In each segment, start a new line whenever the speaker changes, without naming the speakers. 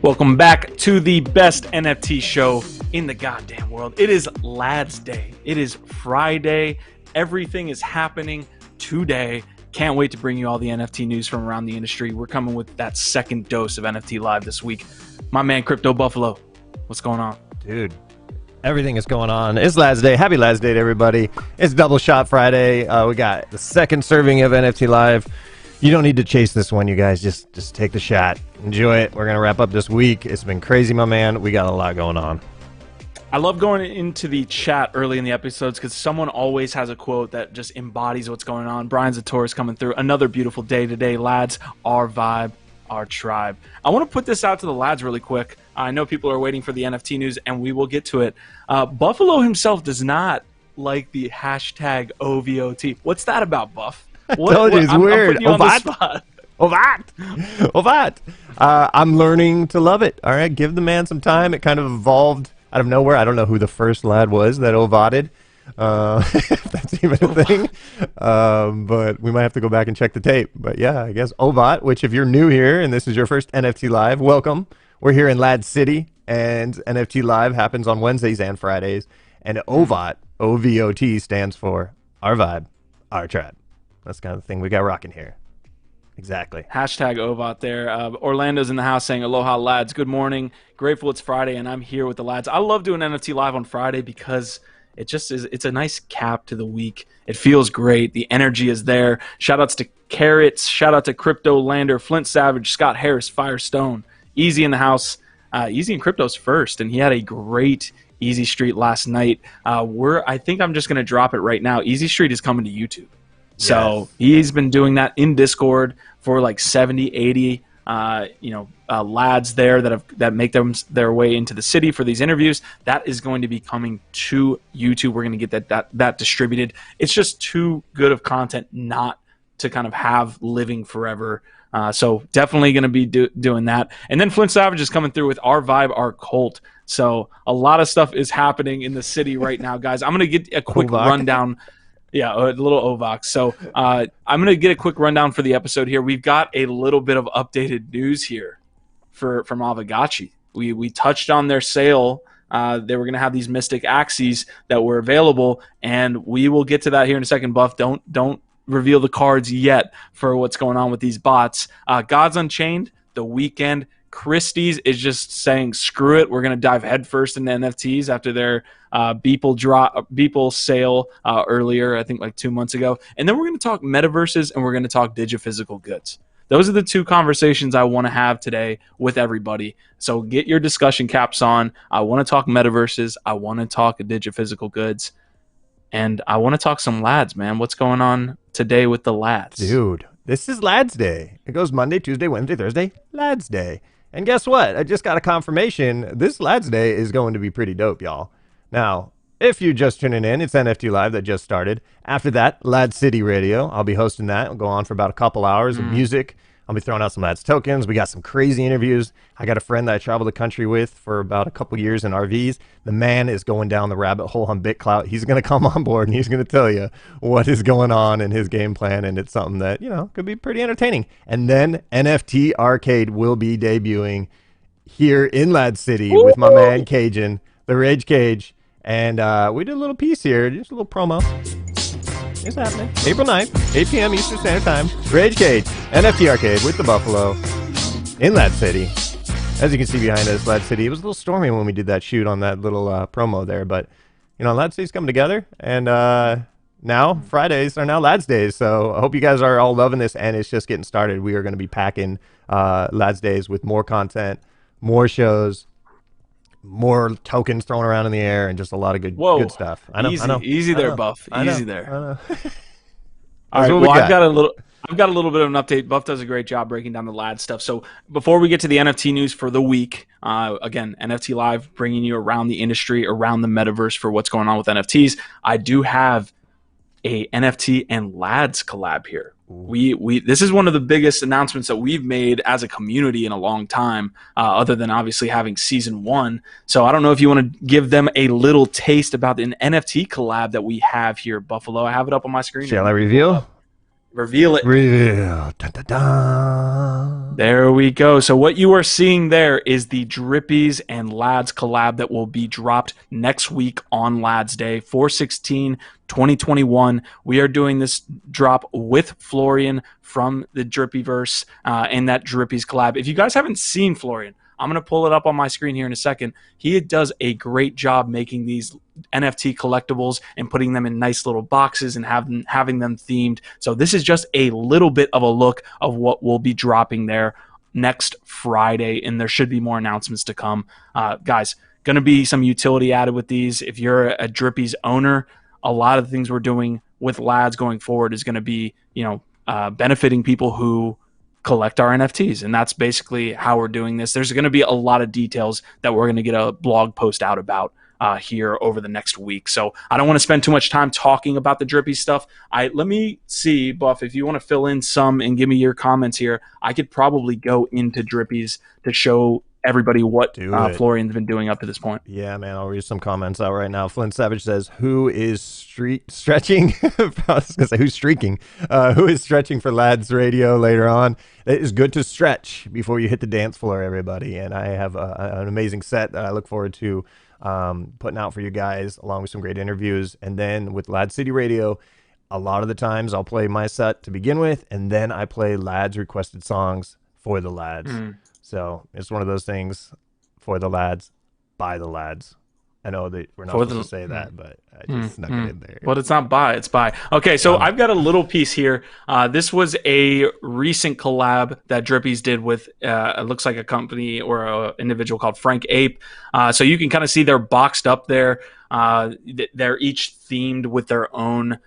Welcome back to the best NFT show in the goddamn world. It is Lads Day. It is Friday. Everything is happening today. Can't wait to bring you all the NFT news from around the industry. We're coming with that second dose of NFT Live this week. My man, Crypto Buffalo, what's going on?
Dude, everything is going on. It's Lads Day. Happy Lads Day to everybody. It's Double Shot Friday. We got the second serving of NFT Live. You don't need to chase this one, you guys. Just take the shot. Enjoy it. We're going to wrap up this week. It's been crazy, my man. We got a lot going on.
I love going into the chat early in the episodes because someone always has a quote that just embodies what's going on. Brian Zator's coming through. Another beautiful day today, lads. Our vibe, our tribe. I want to put this out to the lads really quick. I know people are waiting for the NFT news, and we will get to it. Buffalo himself does not like the hashtag OVOT. What's that about, Buff?
What, told you, it's weird. Ovat. I'm learning to love it. All right, give the man some time. It kind of evolved out of nowhere. I don't know who the first lad was that ovated. If that's even a thing. But we might have to go back and check the tape. But yeah, I guess Ovat, which if you're new here and this is your first NFT Live, welcome. We're here in Lad City, and NFT Live happens on Wednesdays and Fridays. And OVOT, OVOT, stands for Our Vibe, Our Tribe. That's kind of the thing we got rocking here. Exactly.
Hashtag OVOT there. Orlando's in the house saying, aloha, lads. Good morning. Grateful it's Friday, and I'm here with the lads. I love doing NFT Live on Friday because it just is. It's a nice cap to the week. It feels great. The energy is there. Shout-outs to Carrots. Shout-out to Crypto Lander, Flint Savage, Scott Harris, Firestone. Easy in the house. Easy in Crypto's first, and he had a great Easy Street last night. I think I'm just going to drop it right now. Easy Street is coming to YouTube. So he's been doing that in Discord for like 70, 80, lads there that make their way into the city for these interviews. That is going to be coming to YouTube. We're going to get that distributed. It's just too good of content not to kind of have living forever. So definitely going to be doing that. And then Flint Savage is coming through with Our Vibe, Our Cult. So a lot of stuff is happening in the city right now, guys. I'm going to get a quick rundown. Yeah, a little Ovox. So I'm going to get a quick rundown for the episode here. We've got a little bit of updated news here from Aavegotchi. We touched on their sale. They were going to have these Mystic Axes that were available, and we will get to that here in a second, Buff. Don't reveal the cards yet for what's going on with these bots. God's Unchained, TheWeeknd, Christies is just saying, screw it. We're going to dive headfirst into NFTs after their Beeple sale earlier, I think like 2 months ago. And then we're going to talk Metaverses and we're going to talk Digi-Physical Goods. Those are the two conversations I want to have today with everybody. So get your discussion caps on. I want to talk Metaverses. I want to talk Digi-Physical Goods. And I want to talk some lads, man. What's going on today with the lads?
Dude, this is Lads Day. It goes Monday, Tuesday, Wednesday, Thursday, Lads Day. And guess what? I just got a confirmation. This Lads Day is going to be pretty dope, y'all. Now, if you're just tuning in, it's NFT Live that just started. After that, Lad City Radio. I'll be hosting that. It'll go on for about a couple hours of music. I'll be throwing out some Lads tokens. We got some crazy interviews. I got a friend that I traveled the country with for about a couple years in RVs. The man is going down the rabbit hole on BitClout. He's going to come on board and he's going to tell you what is going on in his game plan. And it's something that, could be pretty entertaining. And then NFT Arcade will be debuting here in Lad City with my man Cajun, the Rage Cage. And we did a little piece here, just a little promo. It's happening. April 9th, 8 p.m. Eastern Standard Time. Rage Cage, NFT Arcade with the Buffalo in Lad City. As you can see behind us, Lad City. It was a little stormy when we did that shoot on that little promo there. But, Lad City's coming together. And now Fridays are now Lads Days. So I hope you guys are all loving this. And it's just getting started. We are going to be packing Lads Days with more content, more shows, more tokens thrown around in the air, and just a lot of good stuff. I know.
Easy there, Buff. Easy there.
I know.
All right. Well, I've got a little bit of an update. Buff does a great job breaking down the lad stuff. So before we get to the NFT news for the week, again, NFT Live bringing you around the industry, around the metaverse for what's going on with NFTs. I do have a NFT and lads collab here. This is one of the biggest announcements that we've made as a community in a long time, other than obviously having season 1. So I don't know if you want to give them a little taste about an NFT collab that we have here, Buffalo. I have it up on my screen.
Shall I reveal?
Reveal it.
Real. Dun, dun, dun.
There we go. So what you are seeing there is the Drippies and Lads collab that will be dropped next week on Lads Day, 4/16/2021. We are doing this drop with Florian from the Drippyverse and that Drippies collab. If you guys haven't seen Florian, I'm going to pull it up on my screen here in a second. He does a great job making these NFT collectibles and putting them in nice little boxes and having them themed. So this is just a little bit of a look of what will be dropping there next Friday, and there should be more announcements to come. Guys, going to be some utility added with these. If you're a Drippies owner, a lot of the things we're doing with Lads going forward is going to be, benefiting people who collect our NFTs, and that's basically how we're doing this. There's going to be a lot of details that we're going to get a blog post out about here over the next week. So I don't want to spend too much time talking about the Drippy stuff. Let me see, Buff, if you want to fill in some and give me your comments here. I could probably go into Drippies to show everybody what Florian's been doing up to this point.
Yeah, man, I'll read some comments out right now. Flint Savage says, who is stretching? I was going to say, who's streaking? Who is stretching for Lads Radio later on? It is good to stretch before you hit the dance floor, everybody. And I have an amazing set that I look forward to putting out for you guys, along with some great interviews. And then with Lads City Radio, a lot of the times I'll play my set to begin with, and then I play Lads requested songs for the Lads. So it's one of those things for the Lads, by the Lads. I know that we're not supposed to say that, but I just snuck it in there.
But it's not by, it's by. Okay, so I've got a little piece here. This was a recent collab that Drippies did with, it looks like a company or an individual called Frank Ape. So you can kind of see they're boxed up there. They're each themed with their own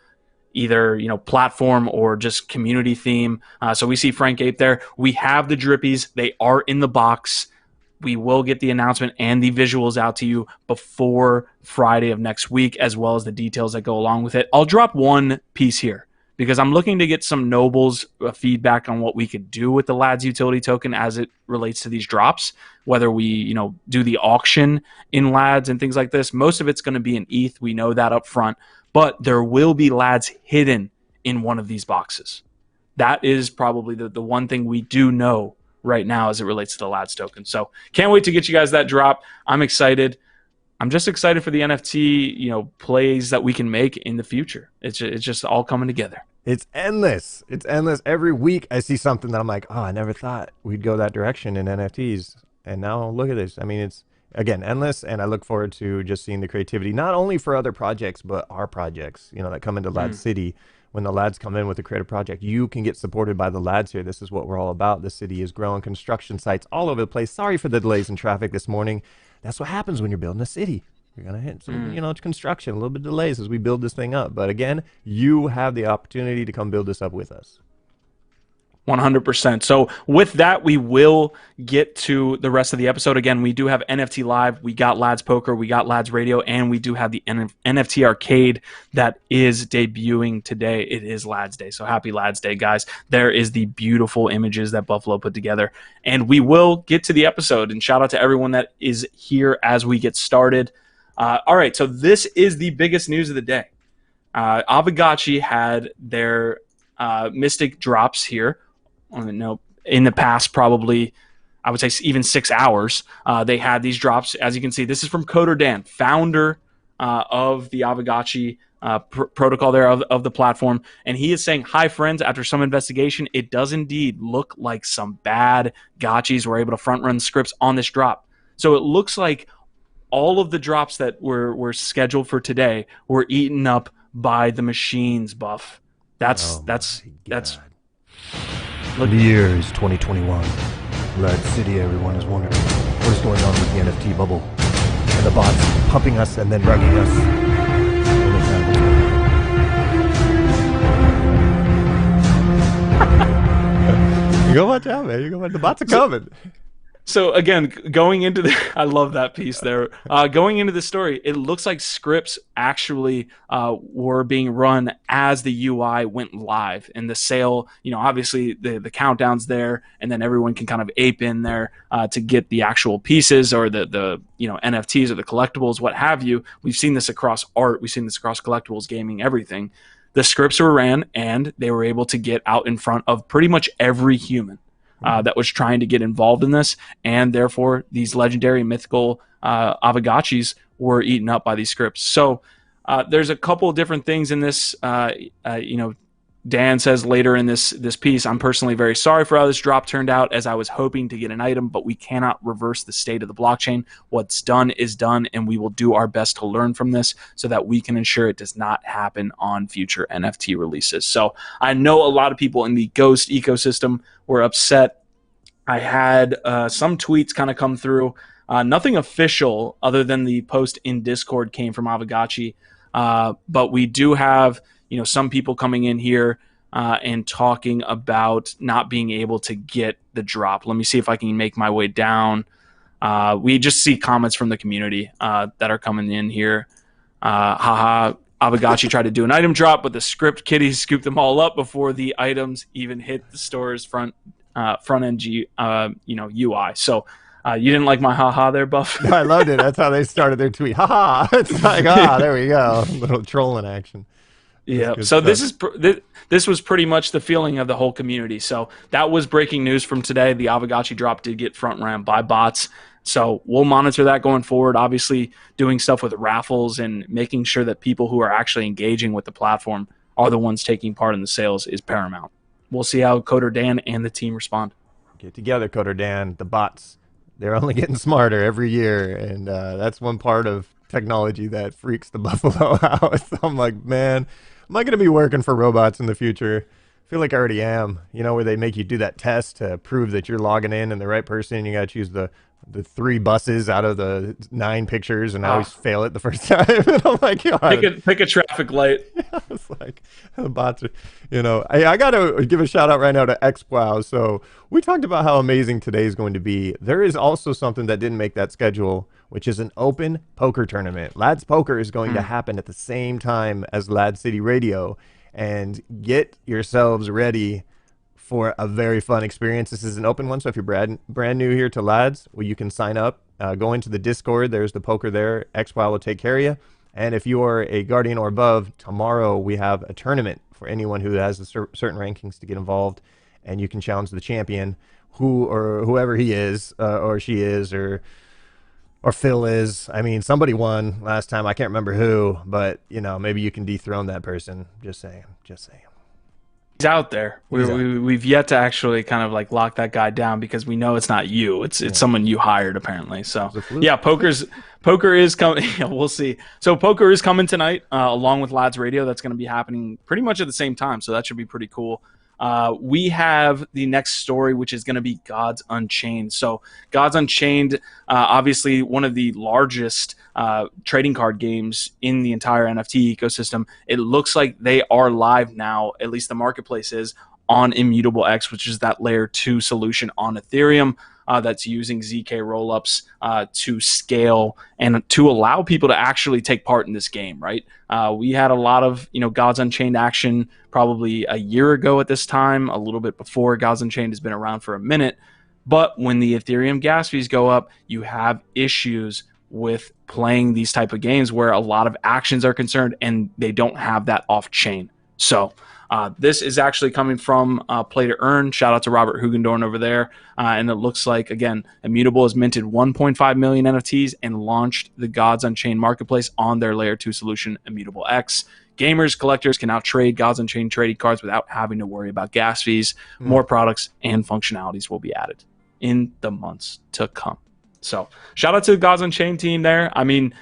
either platform or just community theme. So we see Frank Ape there. We have the Drippies. They are in the box. We will get the announcement and the visuals out to you before Friday of next week, as well as the details that go along with it. I'll drop one piece here because I'm looking to get some nobles feedback on what we could do with the Lads utility token as it relates to these drops, whether we do the auction in Lads and things like this. Most of it's going to be in ETH. We know that up front. But there will be Lads hidden in one of these boxes. That is probably the one thing we do know right now as it relates to the Lads token. So can't wait to get you guys that drop. I'm excited. I'm just excited for the NFT, plays that we can make in the future. It's just all coming together.
It's endless. It's endless. Every week I see something that I'm like, oh, I never thought we'd go that direction in NFTs. And now look at this. I mean, it's, again, endless, and I look forward to just seeing the creativity, not only for other projects, but our projects, that come into Lads City. When the Lads come in with a creative project, you can get supported by the Lads here. This is what we're all about. The city is growing, construction sites all over the place. Sorry for the delays in traffic this morning. That's what happens when you're building a city. You're going to hit some, construction, a little bit of delays as we build this thing up. But again, you have the opportunity to come build this up with us.
100%. So with that, we will get to the rest of the episode. Again, we do have NFT Live, we got Lads Poker, we got Lads Radio, and we do have the NFT Arcade that is debuting today. It is Lads Day, so happy Lads Day, guys. There is the beautiful images that Buffalo put together. And we will get to the episode, and shout out to everyone that is here as we get started. All right, so this is the biggest news of the day. Aavegotchi had their Mystic drops here. No, in the past, probably, I would say even 6 hours, they had these drops. As you can see, this is from Coder Dan, founder of the Aavegotchi protocol there of the platform. And he is saying, hi, friends, after some investigation, it does indeed look like some bad gotchis were able to front run scripts on this drop. So it looks like all of the drops that were scheduled for today were eaten up by the machines, Buff. That's
Look, the year is 2021. Lad City, everyone is wondering what is going on with the NFT bubble and the bots pumping us and then rugging us. You go watch out, man. You go watch. The bots are coming.
So again, going into the, I love that piece there. Going into the story, it looks like scripts actually were being run as the UI went live, and the sale, obviously the countdown's there, and then everyone can kind of ape in there to get the actual pieces or the NFTs or the collectibles, what have you. We've seen this across art, we've seen this across collectibles, gaming, everything. the scripts were ran, and they were able to get out in front of pretty much every human that was trying to get involved in this, and therefore these legendary mythical Aavegotchis were eaten up by these scripts. So there's a couple of different things in this. Dan says later in this piece, I'm personally very sorry for how this drop turned out, as I was hoping to get an item, but we cannot reverse the state of the blockchain. What's done is done, and we will do our best to learn from this so that we can ensure it does not happen on future NFT releases. So I know a lot of people in the Ghost ecosystem were upset. I had some tweets kind of come through. Nothing official other than the post in Discord came from Aavegotchi, but we do have some people coming in here and talking about not being able to get the drop. Let me see if I can make my way down. We just see comments from the community that are coming in here. Haha, Aavegotchi tried to do an item drop, but the script kitties scooped them all up before the items even hit the store's front end UI. So you didn't like my haha there, Buff?
I loved it. That's how they started their tweet. Haha. It's like, there we go. Little trolling action.
Yeah. So this was pretty much the feeling of the whole community. So that was breaking news from today. The Aavegotchi drop did get front ran by bots. So we'll monitor that going forward. Obviously, doing stuff with raffles and making sure that people who are actually engaging with the platform are the ones taking part in the sales is paramount. We'll see how Coder Dan and the team respond.
Get together, Coder Dan. The bots, they're only getting smarter every year, and that's one part of technology that freaks the buffalo out. So I'm like, man, am I going to be working for robots in the future? I feel like I already am. Where they make you do that test to prove that you're logging in and the right person. You got to choose the 3 buses out of the 9 pictures, and I always fail it the first time. And I'm like,
pick a traffic light.
Yeah, it's like the bots are, I got to give a shout out right now to XPlow. So we talked about how amazing today is going to be. There is also something that didn't make that schedule, which is an open poker tournament. Lads Poker is going to happen at the same time as Lad City Radio, and get yourselves ready for a very fun experience. This is an open one, so if you're brand new here to Lads, well, you can sign up. Go into the Discord. There's the poker there. XPlow will take care of you. And if you are a Guardian or above, tomorrow we have a tournament for anyone who has certain rankings to get involved, and you can challenge the champion, whoever he is, or she is, or Phil is. I mean, somebody won last time. I can't remember who, but maybe you can dethrone that person. Just saying.
He's out there. We've yet to actually kind of like lock that guy down, because we know it's not you. It's someone you hired apparently. So yeah, poker is coming. Yeah, we'll see. So poker is coming tonight, along with Lads Radio. That's going to be happening pretty much at the same time. So that should be pretty cool. We have the next story, which is going to be Gods Unchained. So Gods Unchained, obviously one of the largest trading card games in the entire NFT ecosystem. It looks like they are live now, at least the marketplace is, on Immutable X, which is that layer 2 solution on Ethereum that's using ZK rollups to scale and to allow people to actually take part in this game, right? We had a lot of Gods Unchained action probably a year ago at this time, a little bit before. Gods Unchained has been around for a minute, but when the Ethereum gas fees go up, you have issues with playing these type of games where a lot of actions are concerned and they don't have that off chain. So this is actually coming from Play to Earn. Shout out to Robert Hugendorn over there. And it looks like, again, Immutable has minted 1.5 million NFTs and launched the Gods Unchained marketplace on their layer 2 solution, Immutable X. Gamers, collectors can now trade Gods Unchained trading cards without having to worry about gas fees. More products and functionalities will be added in the months to come. So shout out to the Gods Unchained team there. I mean,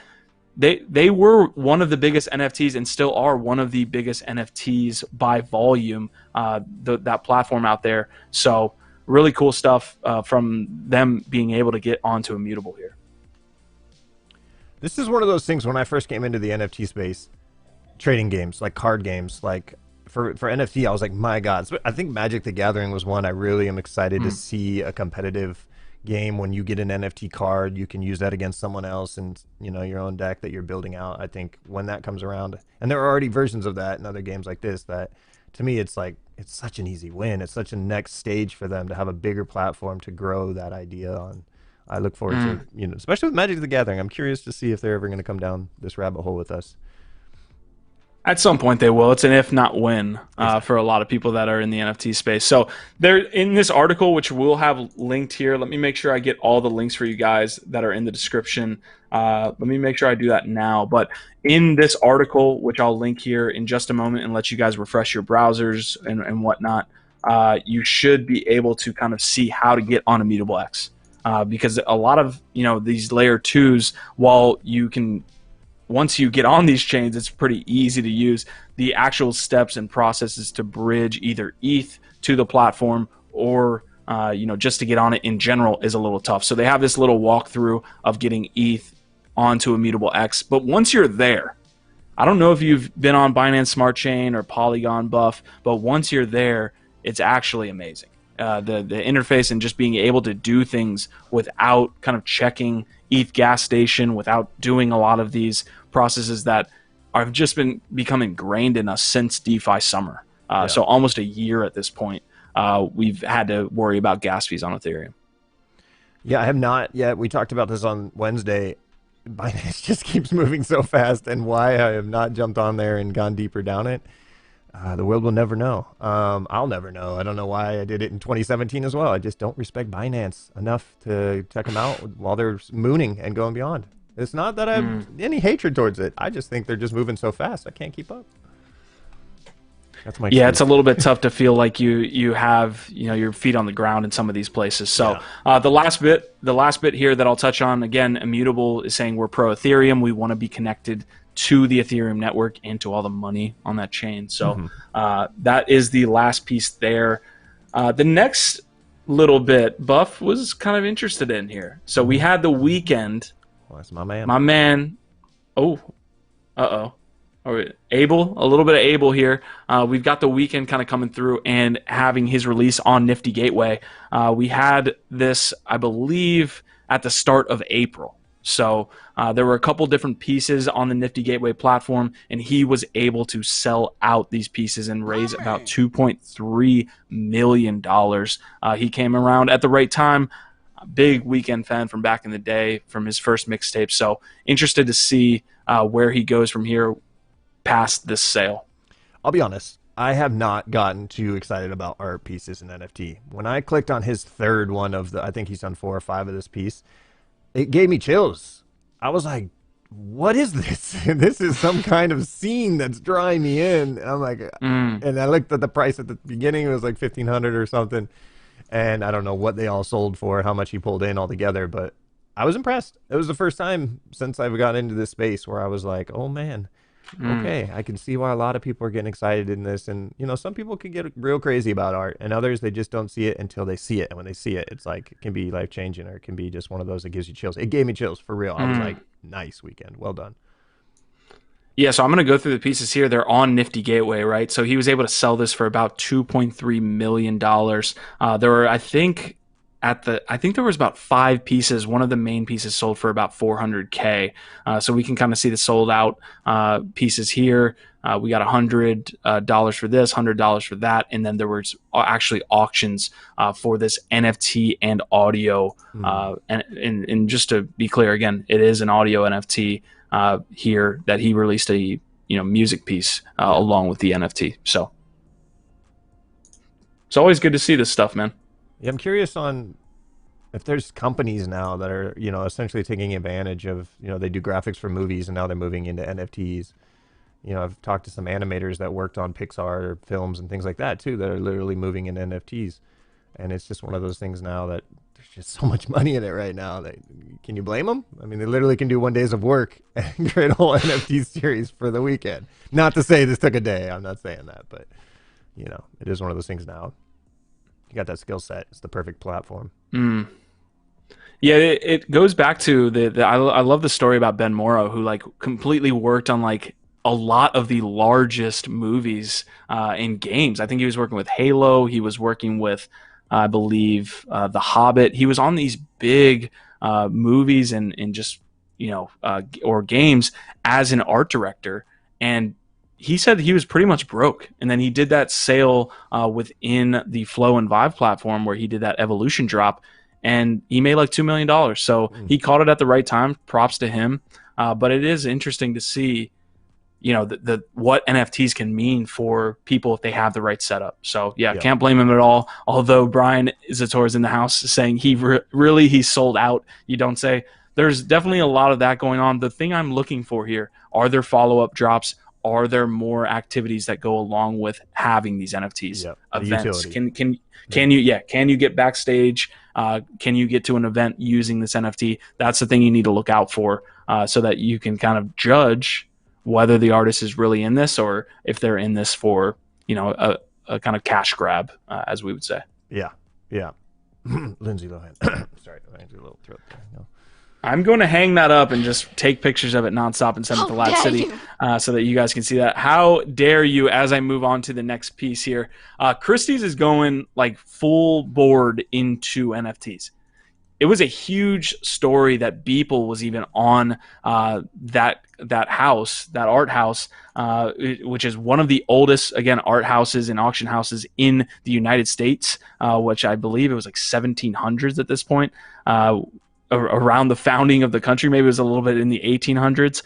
they were one of the biggest NFTs and still are one of the biggest NFTs by volume, that platform out there. So really cool stuff from them being able to get onto Immutable here.
This is one of those things when I first came into the NFT space, trading games, like card games, like for NFT, I was like, my God. So I think Magic the Gathering was one I really am excited to see a competitive game. When you get an NFT card, you can use that against someone else and your own deck that you're building out. I think when that comes around, and there are already versions of that in other games like this, that to me it's like it's such an easy win. It's such a next stage for them to have a bigger platform to grow that idea on. I look forward to especially with Magic the Gathering. I'm curious to see if they're ever going to come down this rabbit hole with us.
At some point they will. It's an if not when for a lot of people that are in the NFT space. So they're in this article, which we'll have linked here. Let me make sure I get all the links for you guys that are in the description. Let me make sure I do that now. But in this article, which I'll link here in just a moment and let you guys refresh your browsers and whatnot, you should be able to kind of see how to get on Immutable X. Because a lot of these layer 2s, while you can, once you get on these chains, it's pretty easy to use. The actual steps and processes to bridge either ETH to the platform or just to get on it in general is a little tough. So they have this little walkthrough of getting ETH onto Immutable X. But once you're there, I don't know if you've been on Binance Smart Chain or Polygon Buff, but once you're there, it's actually amazing. The interface and just being able to do things without kind of checking ETH gas station, without doing a lot of these processes that have just become ingrained in us since DeFi summer. So almost a year at this point, we've had to worry about gas fees on Ethereum.
Yeah, I have not yet. We talked about this on Wednesday. Binance just keeps moving so fast, and why I have not jumped on there and gone deeper down it. The world will never know. I'll never know. I don't know why I did it in 2017 as well. I just don't respect Binance enough to check them out while they're mooning and going beyond. It's not that I have any hatred towards it. I just think they're just moving so fast. I can't keep up. That's my excuse.
It's a little bit tough to feel like you have your feet on the ground in some of these places. So the last bit here that I'll touch on, again, Immutable is saying we're pro Ethereum. We want to be connected to the Ethereum network and to all the money on that chain. So that is the last piece there. The next little bit Buff was kind of interested in here. So we had the Weeknd.
Well, that's my man.
My man. Oh, All right, Abel, a little bit of Abel here. We've got the Weeknd kind of coming through and having his release on Nifty Gateway. We had this, I believe, at the start of April. So there were a couple different pieces on the Nifty Gateway platform, and he was able to sell out these pieces and raise about $2.3 million. He came around at the right time. Big Weeknd fan from back in the day, from his first mixtape. So interested to see where he goes from here past this sale.
I'll be honest, I have not gotten too excited about art pieces in NFT. When I clicked on his third one of the, I think he's done 4 or 5 of this piece, it gave me chills. I was like, what is this? This is some kind of scene that's drawing me in. And I'm like, and I looked at the price at the beginning, it was like $1,500 or something. And I don't know what they all sold for, how much he pulled in altogether, but I was impressed. It was the first time since I've got into this space where I was like, oh man, okay, I can see why a lot of people are getting excited in this. And, some people can get real crazy about art, and others, they just don't see it until they see it. And when they see it, it's like, it can be life-changing, or it can be just one of those that gives you chills. It gave me chills, for real. I was like, nice, Weeknd. Well done.
Yeah, so I'm going to go through the pieces here. They're on Nifty Gateway, right? So he was able to sell this for about $2.3 million. There were, I think there was about 5 pieces. One of the main pieces sold for about $400K. So we can kind of see the sold out pieces here. We got $100 for this, $100 for that, and then there was actually auctions for this NFT and audio. And just to be clear, again, it is an audio NFT here that he released a music piece along with the NFT. So it's always good to see this stuff, man.
Yeah, I'm curious on if there's companies now that are, essentially taking advantage of, they do graphics for movies and now they're moving into NFTs. I've talked to some animators that worked on Pixar films and things like that too, that are literally moving into NFTs. And it's just one of those things now that there's just so much money in it right now. Can you blame them? I mean, they literally can do 1 day of work and create a whole NFT series for the Weeknd. Not to say this took a day. I'm not saying that, but it is one of those things now. You got that skill set. It's the perfect platform.
Yeah, it goes back to I love the story about Ben Morrow, who completely worked on a lot of the largest movies in games. I think he was working with Halo. He was working with, I believe, The Hobbit. He was on these big movies and just or games as an art director. And he said he was pretty much broke. And then he did that sale within the Flow and Vive platform where he did that evolution drop. And he made like $2 million. So he caught it at the right time. Props to him. But it is interesting to see, what NFTs can mean for people if they have the right setup. So yeah,
Yeah.
can't blame him at all. Although Brian Zator is in the house saying he's sold out. You don't say. There's definitely a lot of that going on. The thing I'm looking for here, are there follow-up drops? Are there more activities that go along with having these NFTs?
Yep.
Events? Can you get backstage? Can you get to an event using this NFT? That's the thing you need to look out for, so that you can kind of judge whether the artist is really in this or if they're in this for a kind of cash grab, as we would say.
Yeah. Lindsay Lohan. Sorry, I had a little throat there. No.
I'm going to hang that up and just take pictures of it nonstop and send it to Lad City, so that you guys can see that. How dare you, as I move on to the next piece here. Christie's is going like full board into NFTs. It was a huge story that Beeple was even on that house, that art house, which is one of the oldest, again, art houses and auction houses in the United States, which I believe it was like 1700s at this point. Around the founding of the country, maybe it was a little bit in the 1800s.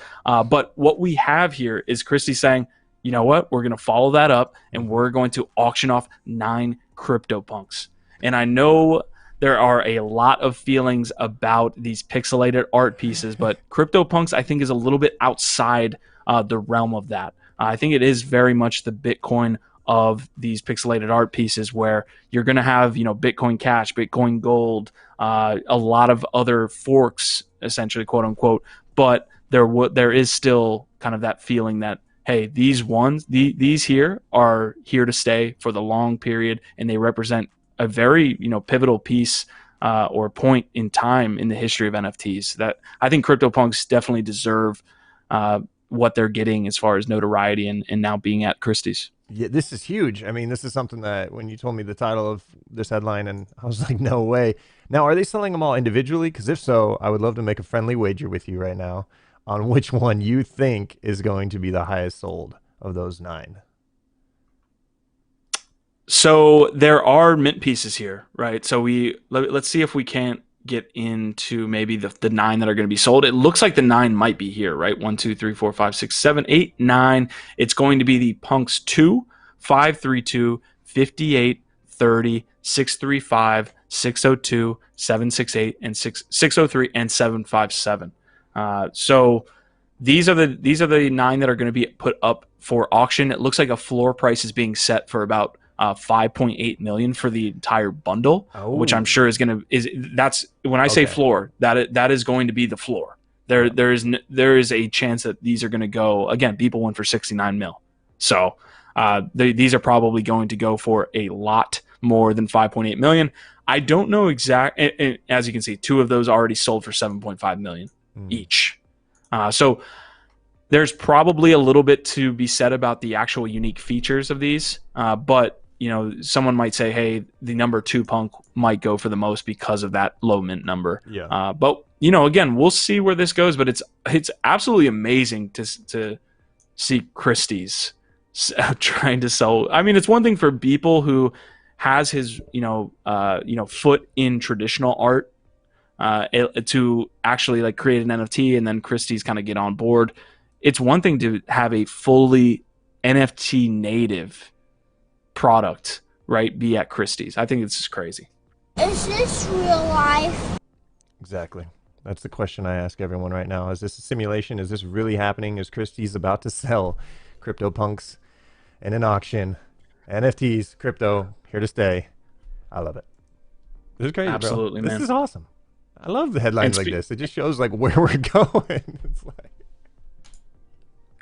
But what we have here is Christie saying, you know what, we're going to follow that up and we're going to auction off 9 CryptoPunks. And I know there are a lot of feelings about these pixelated art pieces, but CryptoPunks, I think, is a little bit outside the realm of that. I think it is very much the Bitcoin of these pixelated art pieces, where you're going to have, Bitcoin Cash, Bitcoin Gold, a lot of other forks, essentially, quote unquote. But there is still kind of that feeling that, hey, these here are here to stay for the long period, and they represent a very pivotal piece or point in time in the history of NFTs. That I think CryptoPunks definitely deserve what they're getting as far as notoriety and now being at Christie's.
Yeah, this is huge. I mean, this is something that when you told me the title of this headline, and I was like, no way. Now, are they selling them all individually? Because if so, I would love to make a friendly wager with you right now on which one you think is going to be the highest sold of those 9.
So there are mint pieces here, right? So let's see if we can't get into maybe the 9 that are going to be sold. It looks like the 9 might be here, right? 1, 2, 3, 4, 5, 6, 7, 8, 9. It's going to be the Punks 2, 532, 58, 30, 635, 602, 768, and 603, and 757. So these are the 9 that are going to be put up for auction. It looks like a floor price is being set for about 5.8 million for the entire bundle, which I'm sure that's when I say floor, that is going to be the floor. There is a chance that these are going to go, again, people went for 69 mil. So these are probably going to go for a lot more than 5.8 million. I don't know as you can see, 2 of those already sold for 7.5 million each. So there's probably a little bit to be said about the actual unique features of these, but someone might say, hey, the number 2 punk might go for the most because of that low mint number.
Yeah.
But again, we'll see where this goes. But it's absolutely amazing to see Christie's trying to sell. I mean, it's one thing for Beeple, who has his foot in traditional art, to actually like create an NFT, and then Christie's kind of get on board. It's one thing to have a fully NFT native product, right, be at Christie's. I think it's just crazy.
Is this real life?
Exactly. That's the question I ask everyone right now. Is this a simulation? Is this really happening? Is Christie's about to sell CryptoPunks in an auction? NFTs, crypto, here to stay. I love it. This is crazy,
absolutely,
bro.
Man.
This is awesome. I love the headlines like this. It just shows like where we're going. It's like,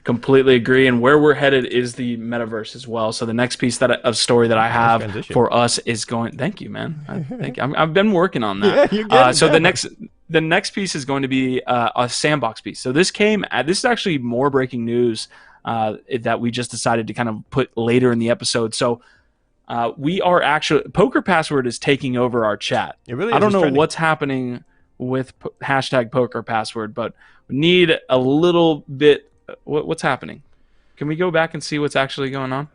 completely agree, and where we're headed is the metaverse as well. So the next piece of story that I have for us is going. Thank you, man. I've been working on that.
Yeah, you're getting
so
better.
the next piece is going to be a Sandbox piece. So this is actually more breaking news that we just decided to kind of put later in the episode. So we are actually, Poker Password is taking over our chat.
It really is.
I don't know what's happening with hashtag Poker Password, but we need a little bit. What's happening? Can we go back and see what's actually going on?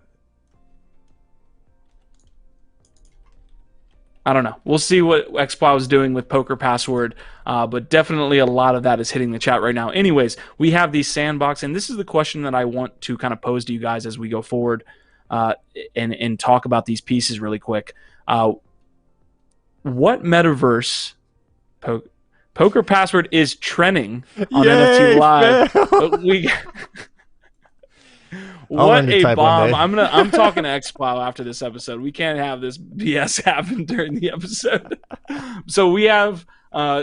I don't know. We'll see what XPlow is doing with Poker Password, but definitely a lot of that is hitting the chat right now. Anyways, we have the Sandbox, and this is the question that I want to kind of pose to you guys as we go forward and talk about these pieces really quick. What metaverse Poker Password is trending on NFT Live? What a bomb! I'm talking to XPlow after this episode. We can't have this BS happen during the episode. So we have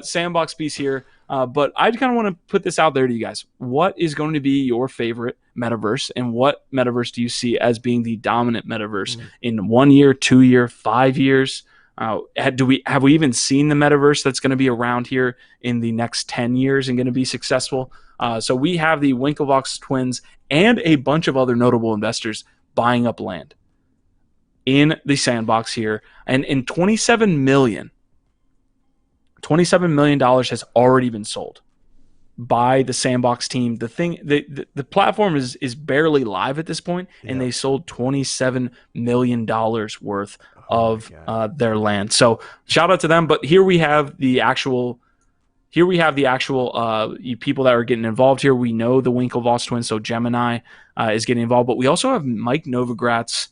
Sandbox piece here, but I kind of want to put this out there to you guys. What is going to be your favorite metaverse, and what metaverse do you see as being the dominant metaverse in 1 year, 2 year, 5 years? Have we even seen the metaverse that's going to be around here in the next 10 years and going to be successful? So we have the Winklevoss twins and a bunch of other notable investors buying up land in the Sandbox here. And in $27 million has already been sold by the Sandbox team. The platform is barely live at this point, and they sold $27 million worth of their land. So shout out to them. But here we have the actual people that are getting involved here. We know the Winklevoss twins, so Gemini is getting involved. But we also have Mike Novogratz,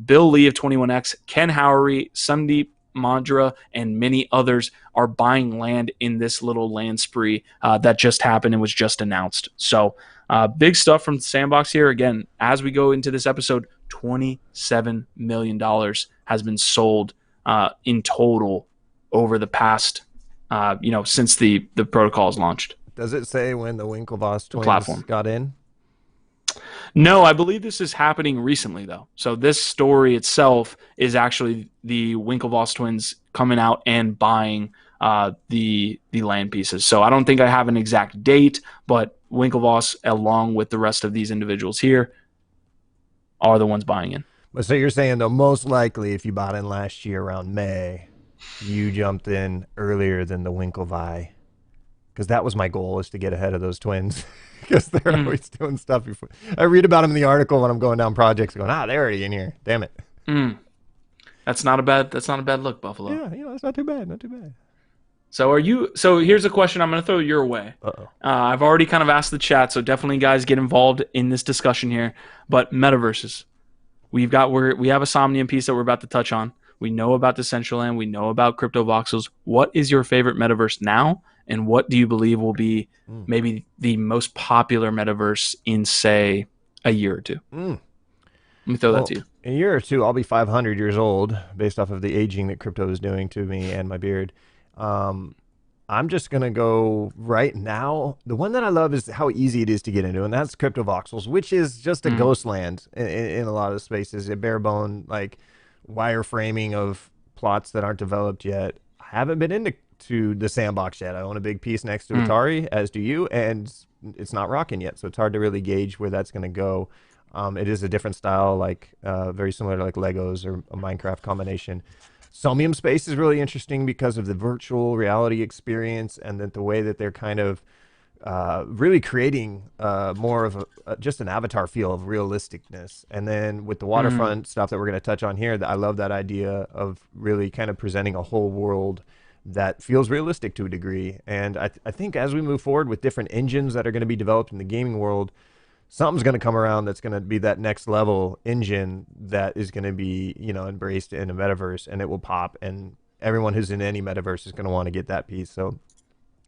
Bill Lee of 21X, Ken Howery, Sandeep Mandra, and many others are buying land in this little land spree that just happened and was just announced. So big stuff from Sandbox here. Again, as we go into this episode, $27 million has been sold in total over the past, since the protocol is launched.
Does it say when the Winklevoss twins got in?
No, I believe this is happening recently, though. So this story itself is actually the Winklevoss twins coming out and buying the land pieces. So I don't think I have an exact date, but Winklevoss, along with the rest of these individuals here, are the ones buying in.
But so you're saying, though, most likely if you bought in last year around May, you jumped in earlier than the Winklevi, because that was my goal, is to get ahead of those twins, because they're always doing stuff before. I read about them in the article when I'm going down projects, going, they're already in here. Damn it.
That's not a bad look, Buffalo.
Yeah, it's not too bad. Not too bad.
So here's a question I'm going to throw your way. I've already kind of asked the chat, so definitely guys get involved in this discussion here. But metaverses, we have a Somnium piece that we're about to touch on. We know about Decentraland. We know about CryptoVoxels. What is your favorite metaverse now? And what do you believe will be maybe the most popular metaverse in, say, a year or two? Let me throw that to you.
In a year or two, I'll be 500 years old, based off of the aging that crypto is doing to me and my beard. I'm just going to go right now. The one that I love is how easy it is to get into, and that's CryptoVoxels, which is just a ghost land in a lot of spaces, a bare bone, like, wireframing of plots that aren't developed yet. I haven't been into the Sandbox yet. I own a big piece next to Atari, as do you, and it's not rocking yet, so it's hard to really gauge where that's going to go. It is a different style, like very similar to like Legos or a Minecraft combination. Somnium space is really interesting because of the virtual reality experience, and that the way that they're kind of really creating more of just an avatar feel of realisticness. And then with the Waterfront stuff that we're going to touch on here, I love that idea of really kind of presenting a whole world that feels realistic to a degree. And I think as we move forward with different engines that are going to be developed in the gaming world, something's going to come around that's going to be that next level engine that is going to be, embraced in a metaverse, and it will pop, and everyone who's in any metaverse is going to want to get that piece. So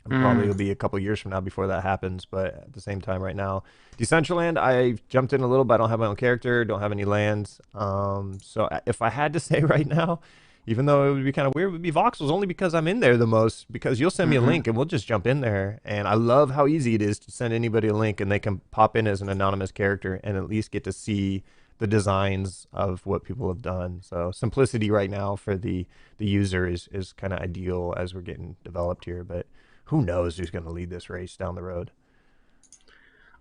probably it'll be a couple years from now before that happens, but at the same time right now, Decentraland, I jumped in a little, but I don't have my own character, don't have any lands. So if I had to say right now, even though it would be kind of weird, it would be Voxels, only because I'm in there the most, because you'll send me a link and we'll just jump in there. And I love how easy it is to send anybody a link and they can pop in as an anonymous character and at least get to see the designs of what people have done. So simplicity right now for the user is kind of ideal as we're getting developed here, but who knows who's going to lead this race down the road.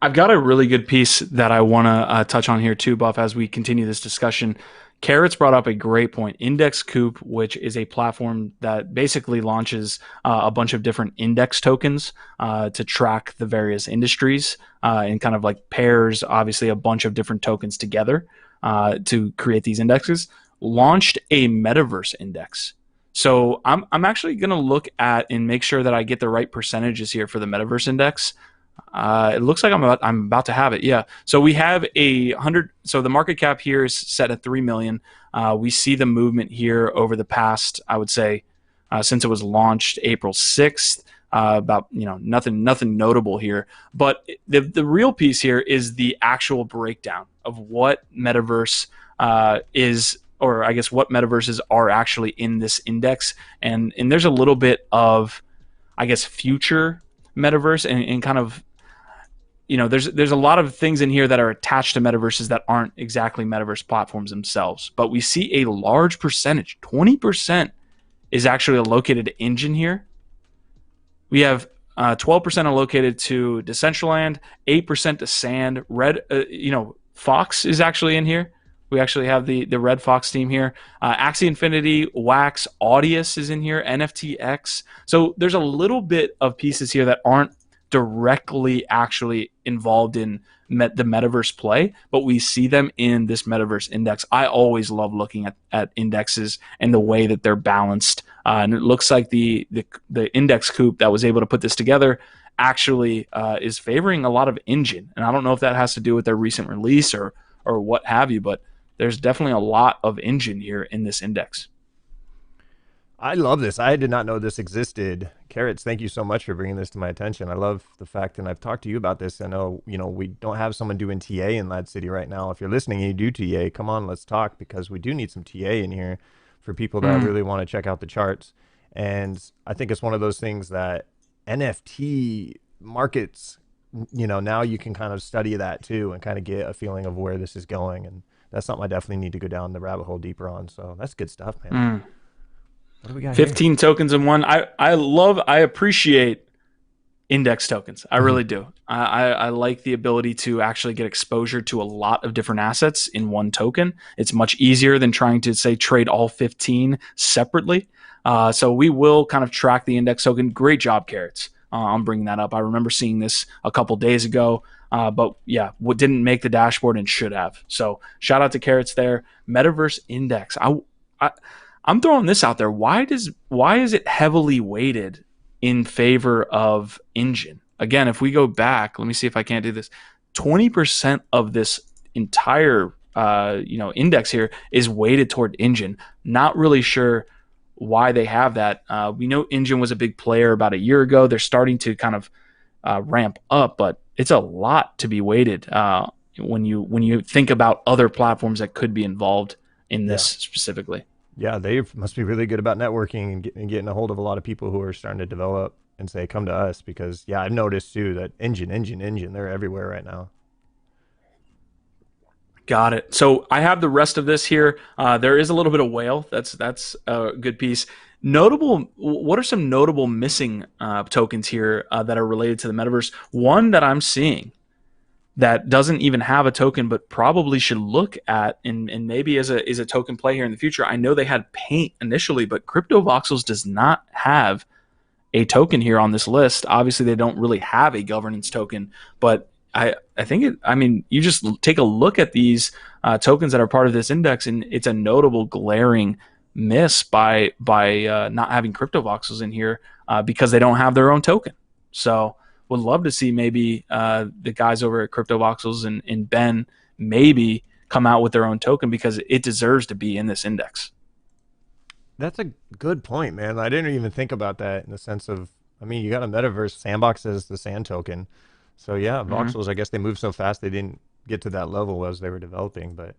I've got a really good piece that I want to touch on here too, Buff, as we continue this discussion. Carrots brought up a great point. Index Coop, which is a platform that basically launches a bunch of different index tokens to track the various industries and kind of like pairs, obviously, a bunch of different tokens together to create these indexes, launched a Metaverse index. So I'm actually going to look at and make sure that I get the right percentages here for the Metaverse Index. It looks like I'm about to have it. Yeah. So we have 100. So the market cap here is set at 3 million. We see the movement here over the past, I would say, since it was launched April 6th. About nothing notable here, but the real piece here is the actual breakdown of what Metaverse is, or I guess what Metaverses are actually in this index, and there's a little bit of, I guess, future Metaverse and kind of, there's a lot of things in here that are attached to Metaverses that aren't exactly Metaverse platforms themselves, but we see a large percentage, 20%, is actually allocated to Enjin here. We have 12% allocated to Decentraland, 8% to Sand. Fox is actually in here. We actually have the Red Fox team here. Axie Infinity, Wax, Audius is in here, NFTX. So there's a little bit of pieces here that aren't directly actually involved in the Metaverse play, but we see them in this Metaverse index. I always love looking at indexes and the way that they're balanced. And it looks like the index coup that was able to put this together actually is favoring a lot of Enjin. And I don't know if that has to do with their recent release or what have you, but there's definitely a lot of Enjin here in this index.
I love this. I did not know this existed. Carrots, thank you so much for bringing this to my attention. I love the fact, and I've talked to you about this. I know, we don't have someone doing TA in Lad City right now. If you're listening and you do TA, come on, let's talk, because we do need some TA in here for people that really want to check out the charts. And I think it's one of those things that NFT markets, now you can kind of study that too and kind of get a feeling of where this is going. And that's something I definitely need to go down the rabbit hole deeper on. So that's good stuff, man. What do we got
15
here?
tokens in one. I appreciate index tokens. I really do. I like the ability to actually get exposure to a lot of different assets in one token. It's much easier than trying to, say, trade all 15 separately. So we will kind of track the index token. Great job, Carrots, on bringing that up. I remember seeing this a couple days ago, but yeah, what didn't make the dashboard and should have. So shout out to Carrots there. Metaverse Index. I'm throwing this out there. Why is it heavily weighted in favor of Enjin? Again, if we go back, let me see if I can't do this. 20% of this entire index here is weighted toward Enjin. Not really sure why they have that. We know Enjin was a big player about a year ago. They're starting to kind of ramp up, but it's a lot to be weighted when you think about other platforms that could be involved in this specifically.
Yeah, they must be really good about networking and getting a hold of a lot of people who are starting to develop and say, come to us, because I've noticed too that Enjin, they're everywhere right now.
Got it. So I have the rest of this here. There is a little bit of whale. That's a good piece. What are some notable missing tokens here that are related to the metaverse? One that I'm seeing that doesn't even have a token, but probably should look at and maybe is a token play here in the future. I know they had Paint initially, but CryptoVoxels does not have a token here on this list. Obviously, they don't really have a governance token, but I think you just take a look at these tokens that are part of this index, and it's a notable glaring miss by not having CryptoVoxels in here because they don't have their own token. So would love to see maybe the guys over at CryptoVoxels and Ben maybe come out with their own token, because it deserves to be in this index.
That's a good point, man. I didn't even think about that in the sense of, you got a Metaverse. Sandbox as the Sand token. So yeah, Voxels, I guess they moved so fast they didn't get to that level as they were developing, but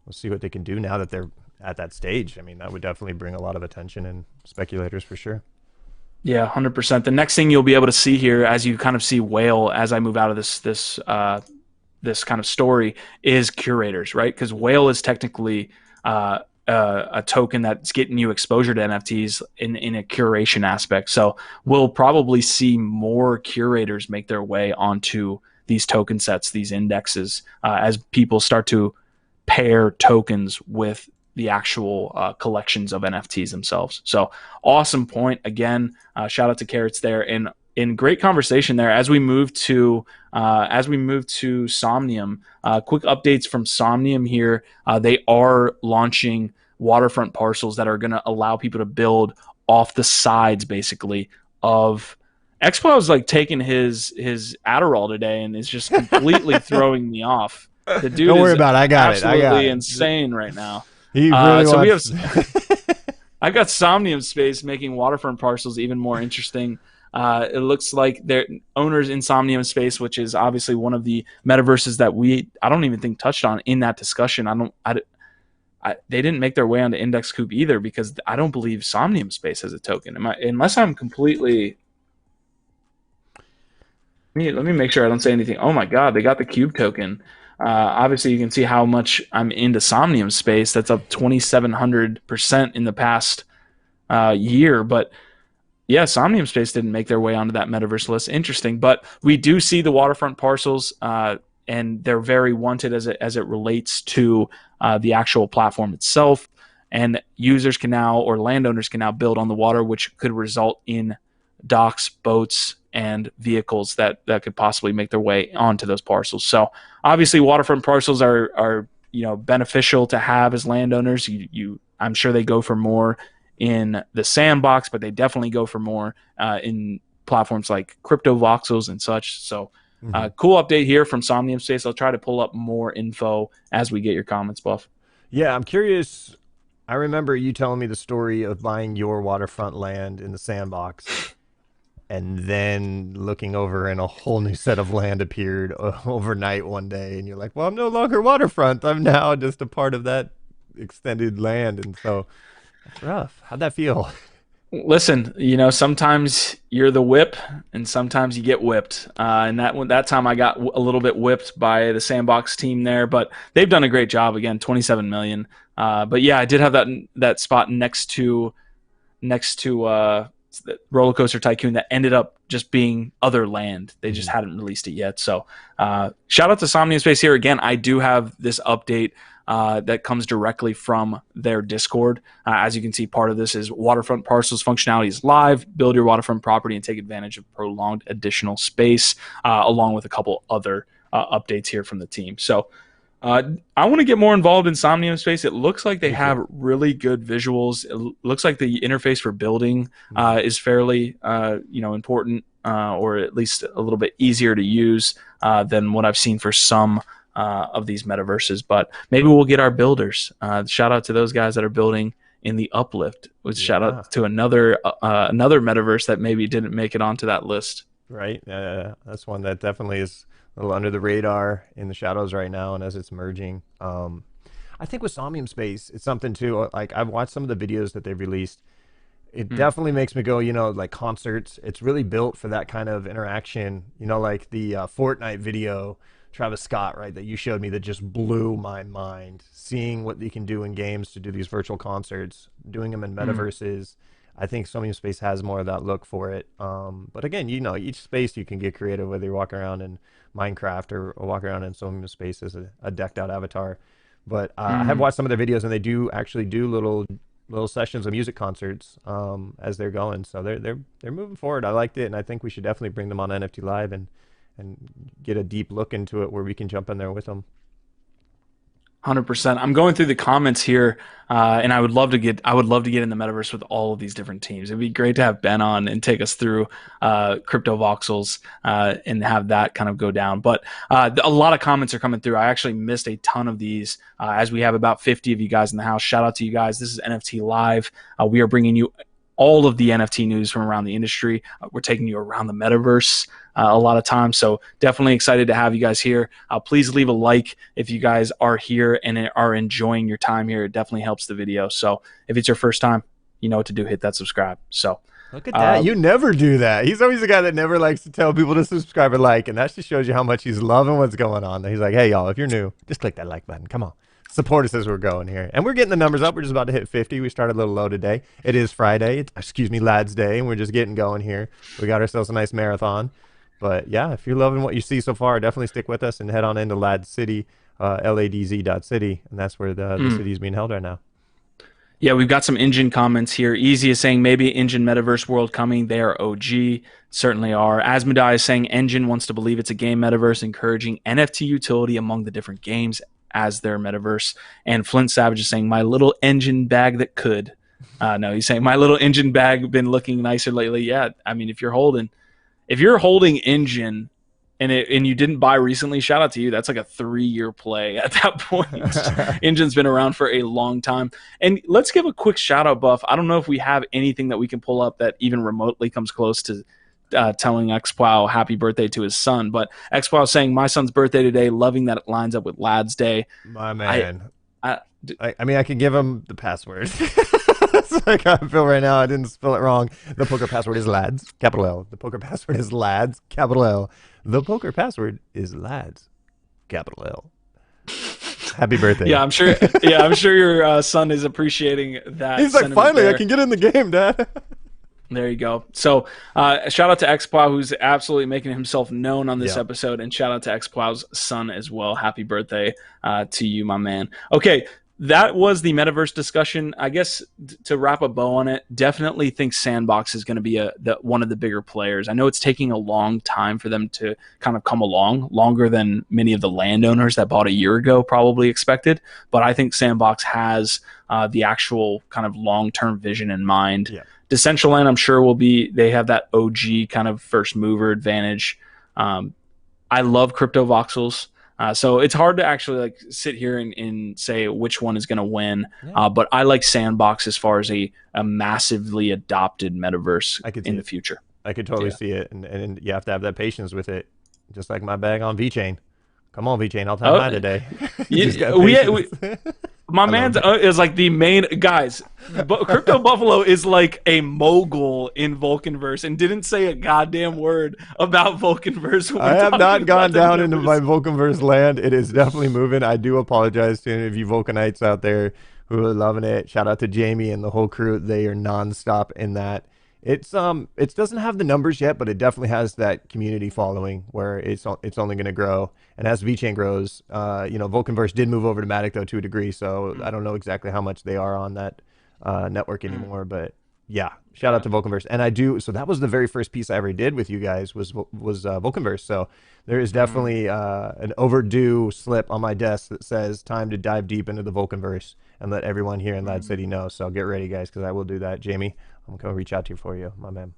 we'll see what they can do now that they're at that stage. That would definitely bring a lot of attention and speculators for sure.
Yeah, 100%. The next thing you'll be able to see here, as you kind of see Whale, as I move out of this kind of story, is curators, right? Because Whale is technically a token that's getting you exposure to NFTs in a curation aspect. So we'll probably see more curators make their way onto these token sets, these indexes, as people start to pair tokens with the actual collections of NFTs themselves. So awesome point. Again, shout out to Carrots there, and in great conversation there. As we move to Somnium, quick updates from Somnium here. They are launching waterfront parcels that are going to allow people to build off the sides, basically, of Expo is like taking his Adderall today and is just completely throwing me off. The dude
Don't worry
is
about it. I got it.
absolutely insane right now.
He really
so
wants...
we have I've got Somnium Space making waterfront parcels even more interesting. It looks like their owners in Somnium Space, which is obviously one of the metaverses that I don't even think touched on in that discussion. They didn't make their way onto Index Coop either, because I don't believe Somnium Space has a token. Unless I'm completely... Let me make sure I don't say anything. Oh my God, they got the Cube token. Obviously, you can see how much I'm into Somnium Space. That's up 2,700% in the past year. But yeah, Somnium Space didn't make their way onto that metaverse list. Interesting. But we do see the waterfront parcels, and they're very wanted as it relates to the actual platform itself. And users can now, or landowners can now, build on the water, which could result in docks, boats, and vehicles that could possibly make their way onto those parcels. So obviously waterfront parcels are beneficial to have as landowners. I'm sure they go for more in the Sandbox, but they definitely go for more in platforms like CryptoVoxels and such. So cool update here from Somnium Space. I'll try to pull up more info as we get your comments, Buff.
Yeah, I'm curious. I remember you telling me the story of buying your waterfront land in the Sandbox, and then looking over and a whole new set of land appeared overnight one day, and you're like, well, I'm no longer waterfront. I'm now just a part of that extended land. And so that's rough. How'd that feel?
Listen, sometimes you're the whip and sometimes you get whipped. And that time I got a little bit whipped by the Sandbox team there, but they've done a great job. Again, 27 million. But yeah, I did have that spot next to Roller Coaster Tycoon that ended up just being other land. They just hadn't released it yet. So shout out to Somnium Space here. Again, I do have this update that comes directly from their Discord. As you can see, part of this is waterfront parcels functionality is live. Build your waterfront property and take advantage of prolonged additional space, along with a couple other updates here from the team. So I want to get more involved in Somnium Space. It looks like they have really good visuals. It looks like the interface for building is fairly important, or at least a little bit easier to use than what I've seen for some of these metaverses. But maybe we'll get our builders. Shout out to those guys that are building in the Uplift. Shout out to another metaverse that maybe didn't make it onto that list.
Right. That's one that definitely is a little under the radar in the shadows right now, and as it's merging. I think with Somnium Space, it's something too, like I've watched some of the videos that they've released. It definitely makes me go, like concerts, it's really built for that kind of interaction, like the Fortnite video, Travis Scott, right, that you showed me, that just blew my mind. Seeing what they can do in games to do these virtual concerts, doing them in metaverses. I think Somnium Space has more of that look for it. But again, each space you can get creative, whether you're walking around in Minecraft or walking around in Somnium Space as a decked out avatar. But I have watched some of their videos, and they do actually do little sessions of music concerts as they're going. So they're moving forward. I liked it, and I think we should definitely bring them on NFT Live and get a deep look into it where we can jump in there with them.
100%. I'm going through the comments here, and I would love to get in the metaverse with all of these different teams. It'd be great to have Ben on and take us through CryptoVoxels and have that kind of go down. But a lot of comments are coming through. I actually missed a ton of these, as we have about 50 of you guys in the house. Shout out to you guys. This is NFT Live. We are bringing you all of the NFT news from around the industry. We're taking you around the metaverse a lot of times. So definitely excited to have you guys here. Please leave a like if you guys are here and are enjoying your time here. It definitely helps the video. So if it's your first time, you know what to do. Hit that subscribe. So
look at that. You never do that. He's always the guy that never likes to tell people to subscribe or like, and that just shows you how much he's loving what's going on. He's like, hey, y'all, if you're new, just click that like button. Come on. Support us as we're going here. And we're getting the numbers up. We're just about to hit 50. We started a little low today. It is Friday. Lads Day, and we're just getting going here. We got ourselves a nice marathon. But yeah, if you're loving what you see so far, definitely stick with us and head on into Lads City, ladz.city, and that's where the city is being held right now.
Yeah, we've got some Enjin comments here. Easy is saying maybe Enjin Metaverse World coming. They are OG. Certainly are. Asmodai is saying Enjin wants to believe it's a game metaverse, encouraging NFT utility among the different games. as their metaverse. And Flint Savage is saying, my little Enjin bag that could. No, he's saying, my little Enjin bag been looking nicer lately. Yeah, I mean, if you're holding Enjin and you didn't buy recently, shout out to you. That's like a 3-year play at that point. Enjin's been around for a long time. And let's give a quick shout out, Buff. I don't know if we have anything that we can pull up that even remotely comes close to telling XPlow happy birthday to his son. But XPlow saying, my son's birthday today, loving that it lines up with Lads Day.
My man. I mean, I can give him the password. That's like how I feel right now. I didn't spell it wrong. The poker password is lads, capital L. The poker password is lads, capital L. The poker password is lads, capital L. Happy birthday.
Yeah, I'm sure. Yeah, I'm sure your son is appreciating that.
He's like, finally, I can get in the game, Dad.
There you go. So shout out to XPlow, who's absolutely making himself known on this episode, and shout out to XPlow's son as well. Happy birthday to you, my man. Okay, that was the metaverse discussion. I guess to wrap a bow on it, definitely think Sandbox is going to be one of the bigger players. I know it's taking a long time for them to kind of come along, longer than many of the landowners that bought a year ago probably expected. But I think Sandbox has the actual kind of long-term vision in mind. Yeah. Decentraland, I'm sure they have that OG kind of first mover advantage. I love crypto voxels. So it's hard to actually like sit here and say which one is going to win. Yeah. But I like Sandbox as far as a massively adopted metaverse in the future.
I could totally see it. And you have to have that patience with it. Just like my bag on VeChain. Come on, VeChain. I'll tell mine today.
My man's is like the main guys. Crypto Buffalo is like a mogul in Vulcanverse and didn't say a goddamn word about Vulcanverse.
I have not gone down into my Vulcanverse land. It is definitely moving. I do apologize to any of you Vulcanites out there who are loving it. Shout out to Jamie and the whole crew. They are nonstop in that. It doesn't have the numbers yet, but it definitely has that community following where it's only going to grow. And as VeChain grows, Vulcanverse did move over to Matic though to a degree, so I don't know exactly how much they are on that network anymore. But yeah, shout out to Vulcanverse. And I do. So that was the very first piece I ever did with you guys was Vulcanverse. So there is definitely an overdue slip on my desk that says time to dive deep into the Vulcanverse and let everyone here in Lad City know. So get ready, guys, because I will do that. Jamie, I'm going to reach out to you for you, my man.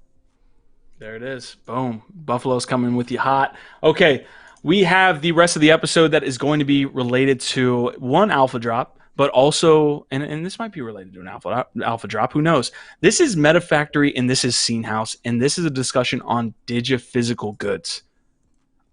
There it is. Boom. Buffalo's coming with you hot. Okay, we have the rest of the episode that is going to be related to one alpha drop, but also, and this might be related to an alpha drop, who knows? This is MetaFactory and this is Seenhaus, and this is a discussion on Digi-Physical goods.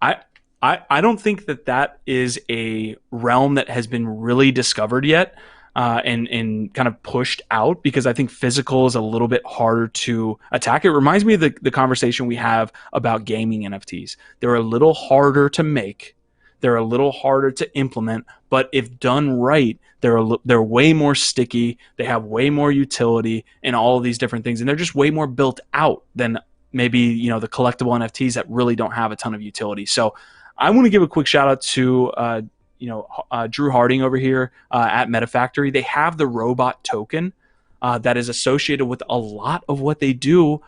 I don't think that is a realm that has been really discovered yet. And kind of pushed out because I think physical is a little bit harder to attack. It reminds me of the conversation we have about gaming NFTs. They're a little harder to make. They're a little harder to implement, but if done right, they're way more sticky. They have way more utility and all of these different things. And they're just way more built out than maybe, the collectible NFTs that really don't have a ton of utility. So I want to give a quick shout out to, Drew Harding over here at MetaFactory. They have the robot token that is associated with a lot of what they do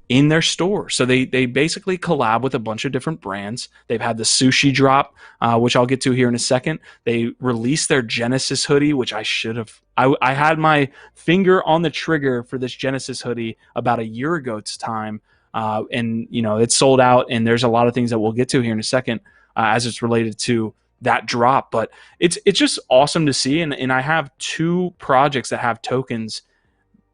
in their store. So they basically collab with a bunch of different brands. They've had the sushi drop, which I'll get to here in a second. They released their Genesis hoodie, which I had my finger on the trigger for this Genesis hoodie about a year ago it's time. And it's sold out, and there's a lot of things that we'll get to here in a second as it's related to that drop, but it's just awesome to see. And I have 2 projects that have tokens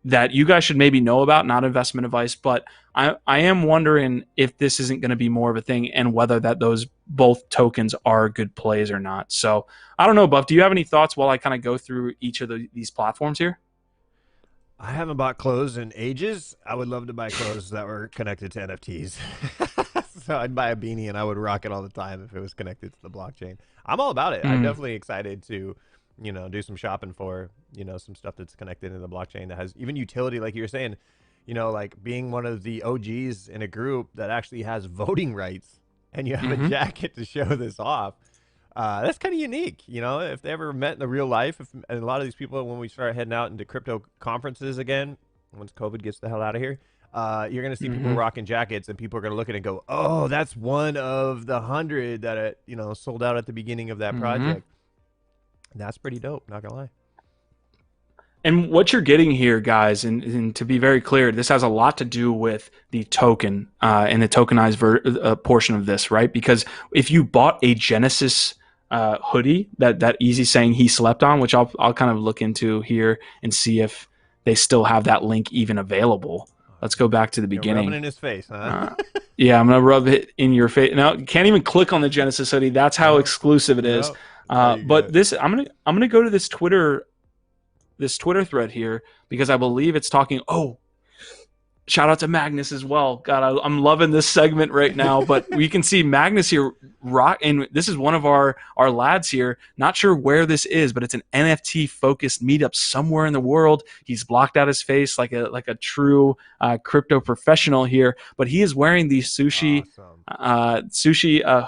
that you guys should maybe know about, not investment advice, but I am wondering if this isn't going to be more of a thing and whether that those both tokens are good plays or not. So I don't know, Buff, do you have any thoughts while I kind of go through each of these platforms here?
I haven't bought clothes in ages. I would love to buy clothes that were connected to NFTs. So I'd buy a beanie and I would rock it all the time if it was connected to the blockchain. I'm all about it. I'm definitely excited to, do some shopping for, some stuff that's connected to the blockchain that has even utility, like you were saying, like being one of the OGs in a group that actually has voting rights and you have a jacket to show this off. That's kind of unique, if they ever met in the real life. And a lot of these people, when we start heading out into crypto conferences again, once COVID gets the hell out of here, you're going to see people rocking jackets and people are going to look at it and go, oh, that's one of the 100 that, sold out at the beginning of that project. That's pretty dope, not gonna lie.
And what you're getting here, guys, and to be very clear, this has a lot to do with the token and the tokenized portion of this, right? Because if you bought a Genesis hoodie that Easy saying he slept on, which I'll kind of look into here and see if they still have that link even available. Let's go back to the beginning.
Rubbing in his face, huh?
Yeah, I'm gonna rub it in your face. Now, can't even click on the Genesis hoodie. That's how exclusive it is. But this, I'm gonna go to this Twitter thread here because I believe it's talking. Oh, shout out to Magnus as well. God, I'm loving this segment right now. But we can see Magnus here rock, and this is one of our lads here. Not sure where this is, but it's an NFT focused meetup somewhere in the world. He's blocked out his face like a true crypto professional here. But he is wearing the sushi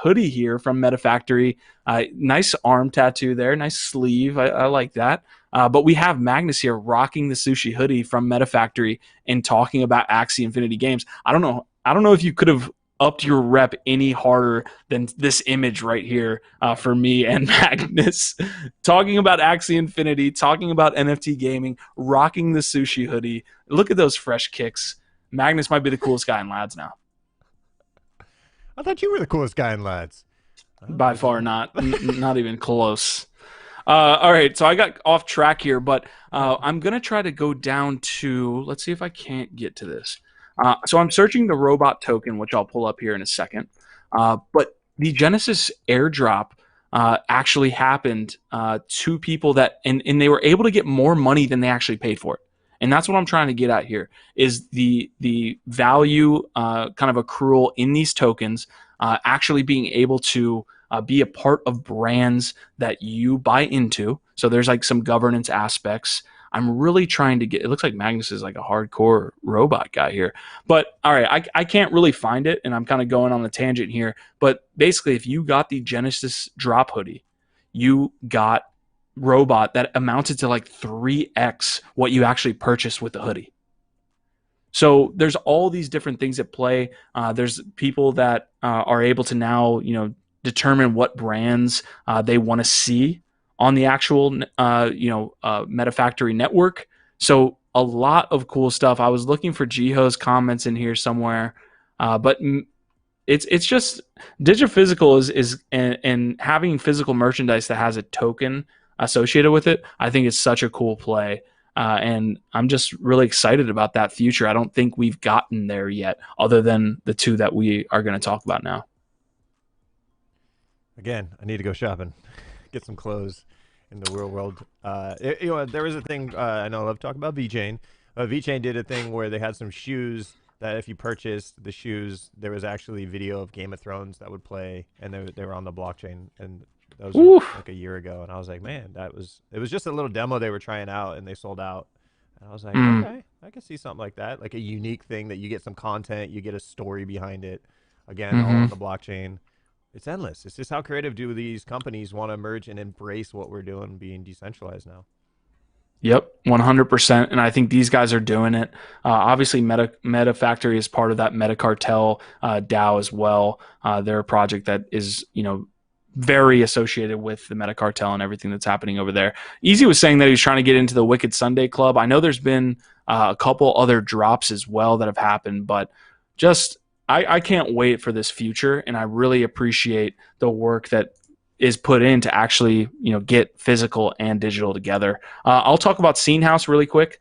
hoodie here from MetaFactory. Nice arm tattoo there, nice sleeve. I like that. But we have Magnus here rocking the sushi hoodie from MetaFactory and talking about Axie Infinity Games. I don't know if you could have upped your rep any harder than this image right here for me and Magnus. Talking about Axie Infinity, talking about NFT gaming, rocking the sushi hoodie. Look at those fresh kicks. Magnus might be the coolest guy in Lads now.
I thought you were the coolest guy in Lads.
By far not. Not even close. All right, so I got off track here, but I'm going to try to go down to, let's see if I can't get to this. So I'm searching the robot token, which I'll pull up here in a second. But the Genesis airdrop actually happened to people that, and they were able to get more money than they actually paid for it. And that's what I'm trying to get at here is the value kind of accrual in these tokens actually being able to be a part of brands that you buy into. So there's like some governance aspects. I'm really trying to get, it looks like Magnus is like a hardcore robot guy here. But all right, I can't really find it, and I'm kind of going on a tangent here. But basically, if you got the Genesis drop hoodie, you got robot that amounted to like 3x what you actually purchased with the hoodie. So there's all these different things at play. There's people that are able to now, determine what brands they want to see on the actual, MetaFactory network. So a lot of cool stuff. I was looking for Jiho's comments in here somewhere, but it's just Digi-Physical is and having physical merchandise that has a token associated with it. I think it's such a cool play. And I'm just really excited about that future. I don't think we've gotten there yet, other than the two that we are going to talk about now.
Again, I need to go shopping, get some clothes in the real world. There was a thing, I know I love talking about VeChain. VeChain did a thing where they had some shoes that if you purchased the shoes, there was actually video of Game of Thrones that would play, and they were on the blockchain. And that was like a year ago, and I was like, man, it was just a little demo they were trying out, and they sold out. And I was like, okay, I can see something like that, like a unique thing that you get some content, you get a story behind it. Again, all on the blockchain. It's endless. It's just how creative do these companies want to emerge and embrace what we're doing, being decentralized now.
Yep, 100%. And I think these guys are doing it. Obviously, MetaFactory is part of that Metacartel DAO as well. They're a project that is, very associated with the Metacartel and everything that's happening over there. Easy was saying that he's trying to get into the Wicked Sunday Club. I know there's been a couple other drops as well that have happened, but just I can't wait for this future, and I really appreciate the work that is put in to actually get physical and digital together. I'll talk about Seenhaus really quick.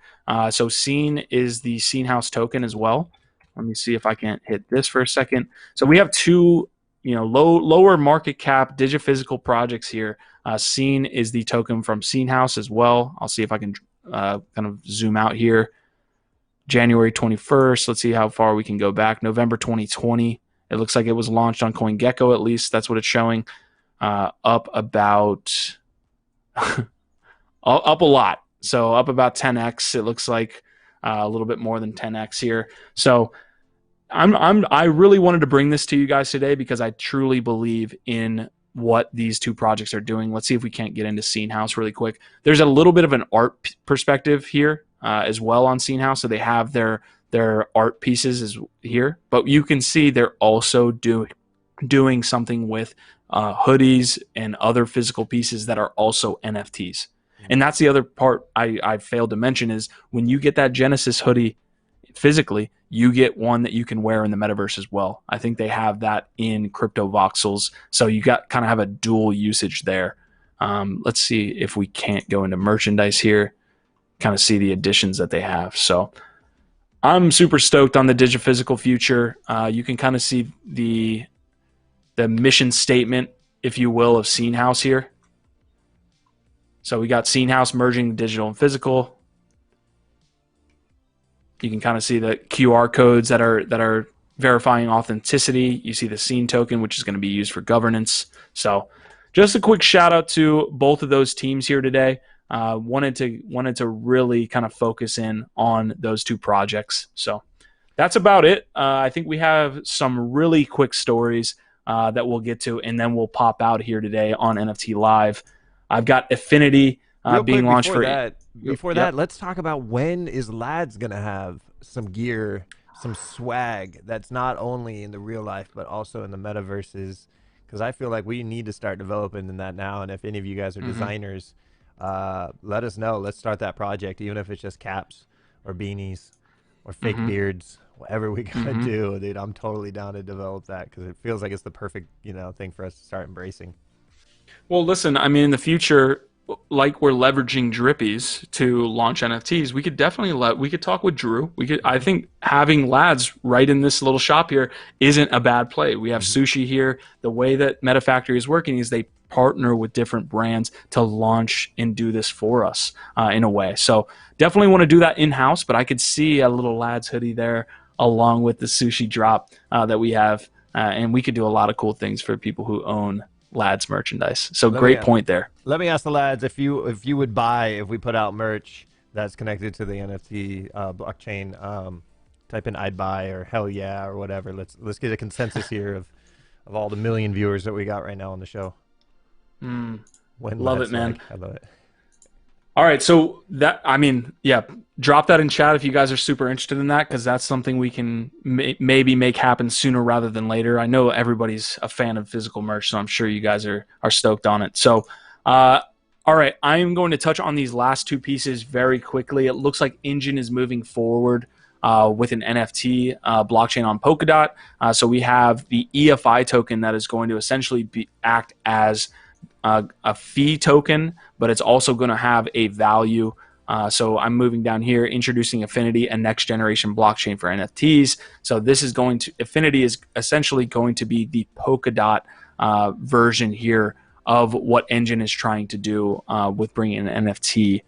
So Seen is the Seenhaus token as well. Let me see if I can hit this for a second. So we have two lower market cap Digi-Physical projects here. Seen is the token from Seenhaus as well. I'll see if I can kind of zoom out here. January 21st. Let's see how far we can go back. November 2020. It looks like it was launched on CoinGecko, at least. That's what it's showing. Up about up a lot. So up about 10x. It looks like a little bit more than 10x here. So I really wanted to bring this to you guys today because I truly believe in what these two projects are doing. Let's see if we can't get into Seenhaus really quick. There's a little bit of an art perspective here as well on Seenhaus. So they have their art pieces here, but you can see they're also doing something with hoodies, and other physical pieces that are also NFTs. And that's the other part I failed to mention is when you get that Genesis hoodie physically, you get one that you can wear in the metaverse as well. I think they have that in CryptoVoxels. So you got kind of have a dual usage there. Let's see if we can't go into merchandise here, kind of see the additions that they have. So I'm super stoked on the Digi-Physical future. You can kind of see the mission statement, if you will, of Seenhaus here. So we got Seenhaus merging digital and physical. You can kind of see the QR codes that are verifying authenticity. You see the Scene token, which is going to be used for governance. So just a quick shout out to both of those teams here today. Wanted to really kind of focus in on those two projects. So that's about it. I think we have some really quick stories that we'll get to, and then we'll pop out here today on NFT Live. I've got Efinity being launched
Before that, let's talk about when is Lads gonna have some gear, some swag that's not only in the real life but also in the metaverses. Because I feel like we need to start developing in that now. And if any of you guys are designers, let us know. Let's start that project, even if it's just caps or beanies or fake beards, whatever we gotta do, dude. I'm totally down to develop that because it feels like it's the perfect, thing for us to start embracing.
Well, listen, I mean, in the future, like we're leveraging Drippies to launch NFTs, we could definitely we could talk with Drew. I think having Lads right in this little shop here isn't a bad play. We have Sushi here. The way that MetaFactory is working is they partner with different brands to launch and do this for us in a way. So definitely want to do that in-house, but I could see a little Lads hoodie there along with the Sushi drop that we have. And we could do a lot of cool things for people who own Lads merchandise. So great point there.
Let me ask the Lads if you would buy if we put out merch that's connected to the NFT blockchain. Type in "I'd buy" or "hell yeah" or whatever. Let's get a consensus here of all the million viewers that we got right now on the show.
Love it, man.
I love it.
All right, so drop that in chat if you guys are super interested in that, because that's something we can maybe make happen sooner rather than later. I know everybody's a fan of physical merch, so I'm sure you guys are stoked on it. So, all right, I am going to touch on these last two pieces very quickly. It looks like Enjin is moving forward with an NFT blockchain on Polkadot. So we have the EFI token that is going to essentially act as a fee token, but it's also going to have a value. So I'm moving down here, introducing Efinity, a next generation blockchain for NFTs. So Efinity is essentially going to be the Polkadot version here of what Enjin is trying to do with bringing an NFT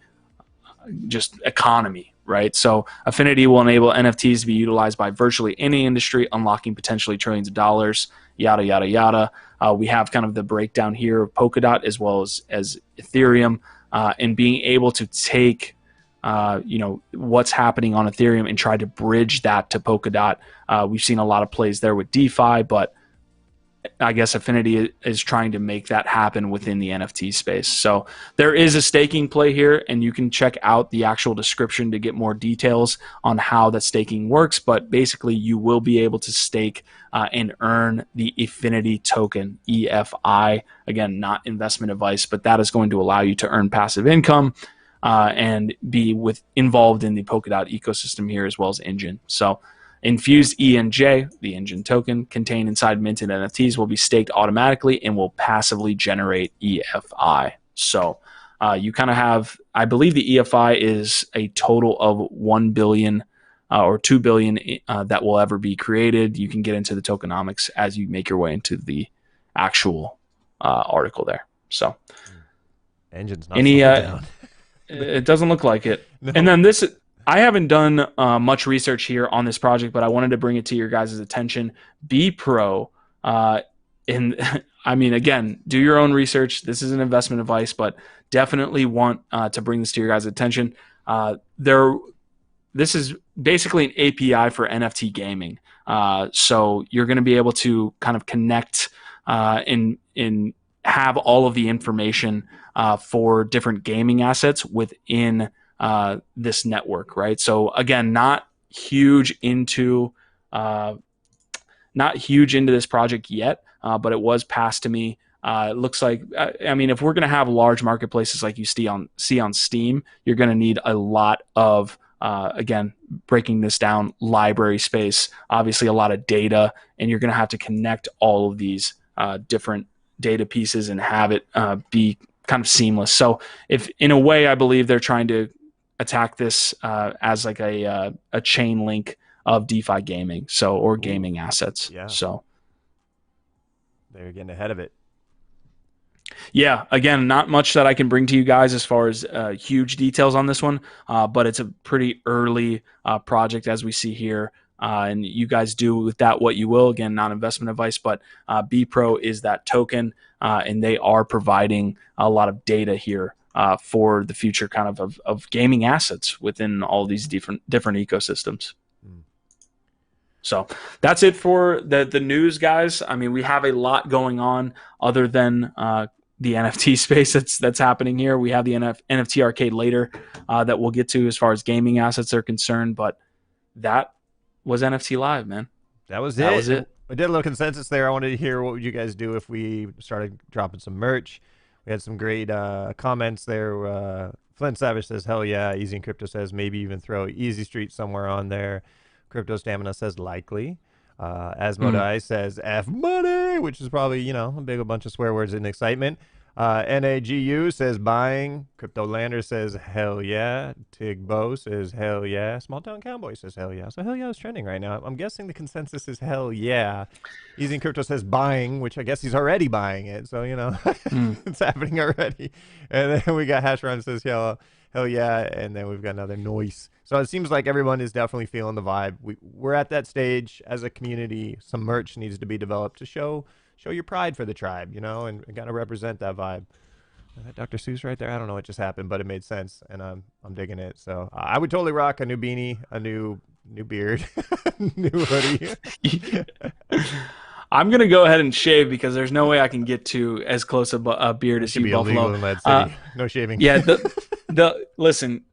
just economy, right? So Efinity will enable NFTs to be utilized by virtually any industry, unlocking potentially trillions of dollars, yada, yada, yada. We have kind of the breakdown here of Polkadot as well as Ethereum, and being able to take what's happening on Ethereum and try to bridge that to Polkadot. We've seen a lot of plays there with DeFi, but I guess Efinity is trying to make that happen within the NFT space. So there is a staking play here, and you can check out the actual description to get more details on how that staking works. But basically, you will be able to stake and earn the Efinity token, EFI. Again, not investment advice, but that is going to allow you to earn passive income and be involved in the Polkadot ecosystem here, as well as Enjin. So infused ENJ, the Enjin token, contained inside minted NFTs will be staked automatically and will passively generate EFI. So you kind of have, I believe the EFI is a total of 1 billion or 2 billion that will ever be created. You can get into the tokenomics as you make your way into the actual article there. So
Enjin's not down.
It doesn't look like it.
No.
And then I haven't done much research here on this project, but I wanted to bring it to your guys' attention. bepro, I mean, again, do your own research. This is an investment advice, but definitely want to bring this to your guys' attention. This is basically an API for NFT gaming. So you're going to be able to kind of connect and have all of the information for different gaming assets within this network, right? So again, not huge into this project yet, but it was passed to me It looks like, I mean, if we're going to have large marketplaces like you see on Steam, you're going to need a lot of, again, breaking this down, library space, obviously a lot of data, and you're going to have to connect all of these different data pieces and have it be kind of seamless. So if in a way, I believe they're trying to attack this as like a chain link of DeFi gaming, or gaming assets.
Yeah.
So
they're getting ahead of it.
Yeah, again, not much that I can bring to you guys as far as huge details on this one, but it's a pretty early project as we see here. And you guys do with that what you will. Again, not investment advice, but bepro is that token, and they are providing a lot of data here for the future kind of gaming assets within all these different ecosystems. So that's it for the news, guys. I mean, we have a lot going on other than the NFT space that's happening here. We have the NFT arcade later that we'll get to as far as gaming assets are concerned. But that was NFT Live, man.
That was
it.
We did a little consensus there. I wanted to hear what would you guys do if we started dropping some merch. We had some great comments there. Flint Savage says, hell yeah. Easy and Crypto says, maybe even throw Easy Street somewhere on there. Crypto Stamina says likely. Asmodai says F money, which is probably, a bunch of swear words in excitement. NAGU says buying. Crypto Lander says hell yeah. Tigbo says hell yeah. Small Town Cowboy says hell yeah. So hell yeah is trending right now. I'm guessing the consensus is hell yeah. Easy and Crypto says buying, which I guess he's already buying it. So, it's happening already. And then we got Hashrun says hell yeah. And then we've got another noise. So it seems like everyone is definitely feeling the vibe. We're at that stage as a community. Some merch needs to be developed to show your pride for the tribe, and kind of represent that vibe. Dr. Seuss right there. I don't know what just happened, but it made sense, and I'm digging it. So I would totally rock a new beanie, a new beard, new hoodie.
I'm gonna go ahead and shave because there's no way I can get to as close a beard as you, Buffalo.
In Lead City. No shaving.
Yeah. Listen.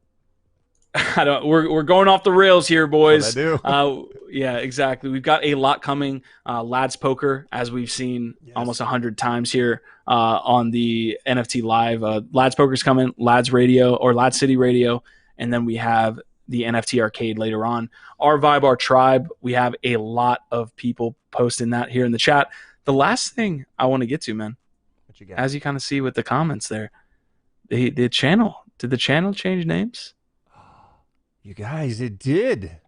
We're going off the rails here, boys.
Well, I do.
Yeah, exactly. We've got a lot coming. Lads Poker, as we've seen almost 100 times here on the NFT Live. Lads Poker's coming. Lads Radio or Lads City Radio, and then we have the NFT Arcade later on. Our Vibe, Our Tribe. We have a lot of people posting that here in the chat. The last thing I want to get to, man,
what you got?
As you kind of see with the comments there, the channel. Did the channel change names?
You guys, it did.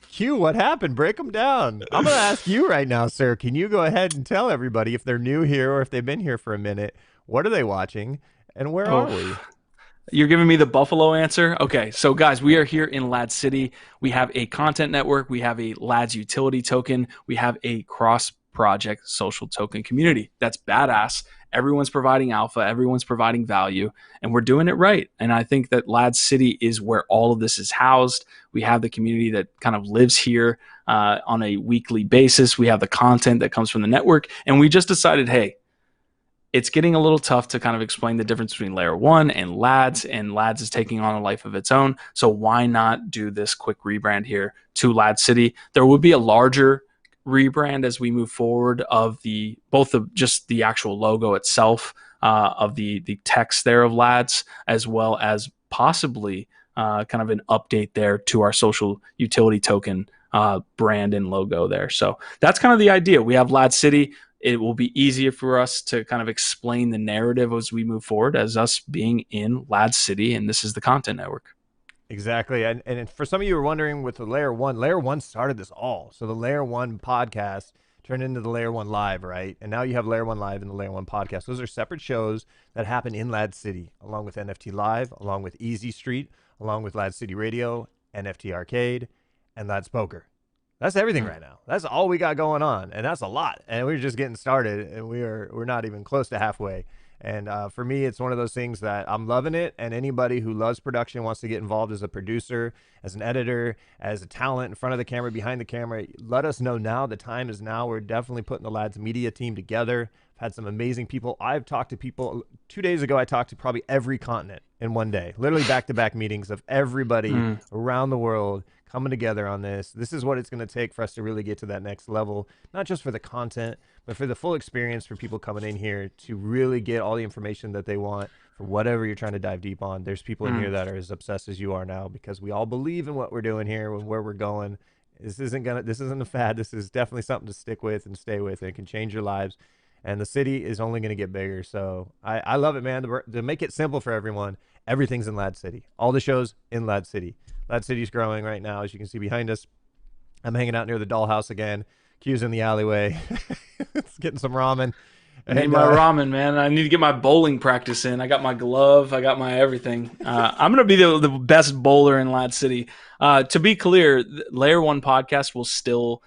Q, what happened? Break them down. I'm going to ask you right now, sir. Can you go ahead and tell everybody if they're new here or if they've been here for a minute, what are they watching and where are we?
You're giving me the Buffalo answer? Okay, so guys, we are here in Lads City. We have a content network. We have a Lads utility token. We have a cross-project social token community. That's badass. Everyone's providing alpha. Everyone's providing value. And we're doing it right. And I think that Lads City is where all of this is housed. We have the community that kind of lives here on a weekly basis. We have the content that comes from the network. And we just decided, hey, it's getting a little tough to kind of explain the difference between Layer 1 and Lads is taking on a life of its own. So why not do this quick rebrand here to Lads City? There would be a larger rebrand as we move forward of just the actual logo itself, of the text there of Lads, as well as possibly kind of an update there to our social utility token brand and logo there. So that's kind of the idea. We have Lads City. It will be easier for us to kind of explain the narrative as we move forward as us being in Lads City, and this is the content network.
Exactly. And for some of you who are wondering with the Layer 1 started this all. So the Layer 1 podcast turned into the Layer 1 Live, right? And now you have Layer 1 Live and the Layer 1 podcast. Those are separate shows that happen in Lads City, along with NFT Live, along with Easy Street, along with Lads City Radio, NFT Arcade, and Lads Poker. That's everything right now. That's all we got going on, and that's a lot. And we're just getting started, and we're not even close to halfway. And for me, it's one of those things that I'm loving it. And anybody who loves production, wants to get involved as a producer, as an editor, as a talent in front of the camera, behind the camera, let us know now. The time is now. We're definitely putting the Lads media team together. I've had some amazing people. I've talked to people. 2 days ago, I talked to probably every continent in one day. Literally back-to-back meetings of everybody around the world coming together on this. This is what it's going to take for us to really get to that next level, not just for the content, but for the full experience for people coming in here to really get all the information that they want for whatever you're trying to dive deep on. There's people in here that are as obsessed as you are now because we all believe in what we're doing here and where we're going. This isn't a fad. This is definitely something to stick with and stay with. It can change your lives. And the city is only going to get bigger. So I love it, man. To make it simple for everyone, everything's in Lad City. All the shows in Lad City. Lad City's growing right now, as you can see behind us. I'm hanging out near the dollhouse again. Q's in the alleyway. It's getting some ramen.
I need my ramen, man. I need to get my bowling practice in. I got my glove. I got my everything. I'm going to be the best bowler in Lad City. To be clear, Layer 1 podcast will still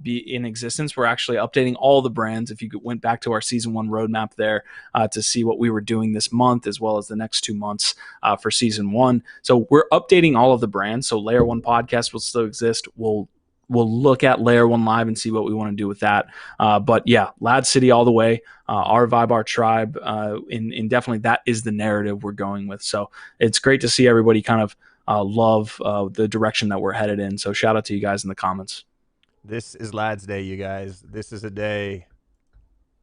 be in existence. We're actually updating all the brands. If you went back to our season 1 roadmap there to see what we were doing this month as well as the next 2 months for season 1. So we're updating all of the brands. So Layer 1 podcast will still exist. We'll look at Layer 1 Live and see what we want to do with that. But yeah, Lad City all the way. Our vibe, our tribe. In definitely that is the narrative we're going with. So it's great to see everybody kind of love the direction that we're headed in. So shout out to you guys in the comments.
This is Lad's Day, you guys. This is a day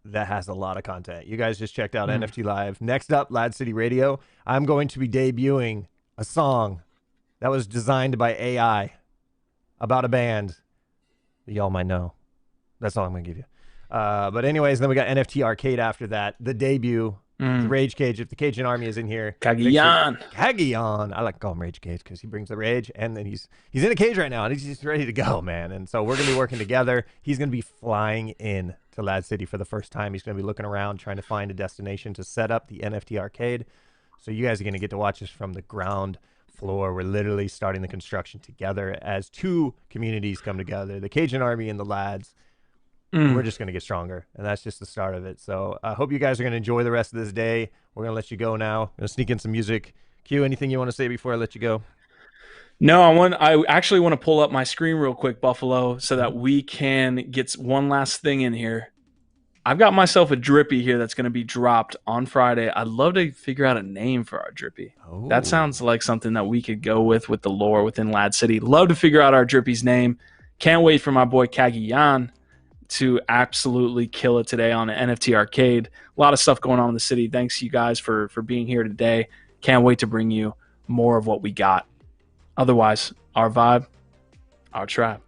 that has a lot of content. You guys just checked out NFT Live. Next up, Lad City Radio. I'm going to be debuting a song that was designed by AI about a band that y'all might know. That's all I'm going to give you. But anyways, then we got NFT Arcade after that. The debut, the Rage Cage. If the Cajun Army is in here. Kagiyan. I like to call him Rage Cage because he brings the rage. And then he's in a cage right now, and he's just ready to go, man. And so we're going to be working together. He's going to be flying in to Lad City for the first time. He's going to be looking around, trying to find a destination to set up the NFT Arcade. So you guys are going to get to watch this from the ground floor. We're literally starting the construction together as 2 communities come together, the Cajun Army and the Lads. We're just going to get stronger, and that's just the start of it. So I hope you guys are going to enjoy the rest of this day. We're going to let you go now. I'm going to sneak in some music. Q, anything you want to say before I let you go?
No, I actually want to pull up my screen real quick, Buffalo, so that we can get one last thing in here. I've got myself a drippy here that's going to be dropped on Friday. I'd love to figure out a name for our drippy.
Oh.
That sounds like something that we could go with the lore within Lad City. Love to figure out our drippy's name. Can't wait for my boy Kagiyan to absolutely kill it today on an NFT Arcade. A lot of stuff going on in the city. Thanks you guys for being here today. Can't wait to bring you more of what we got. Otherwise, our vibe, our tribe.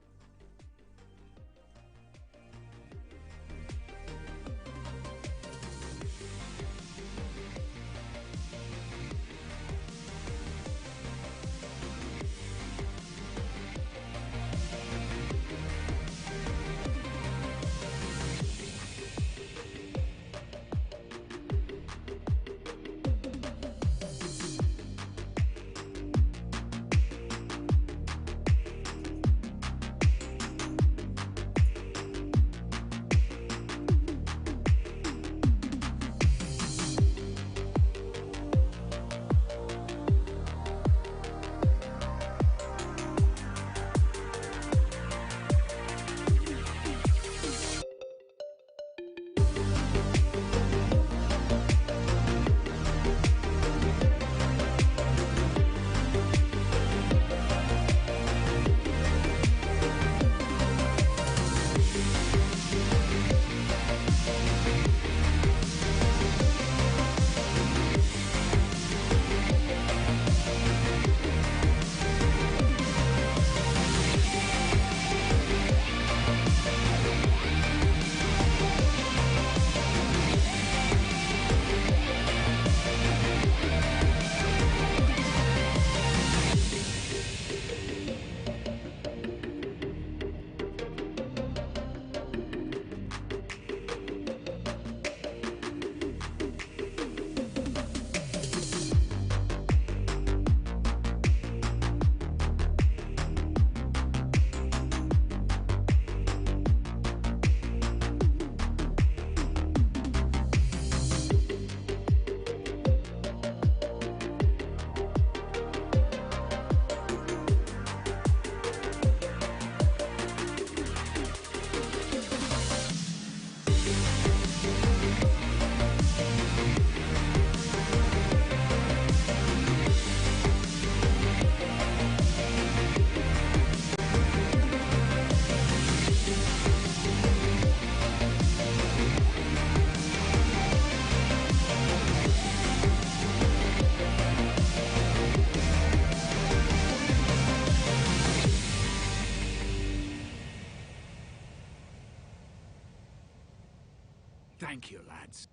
Thank you, lads.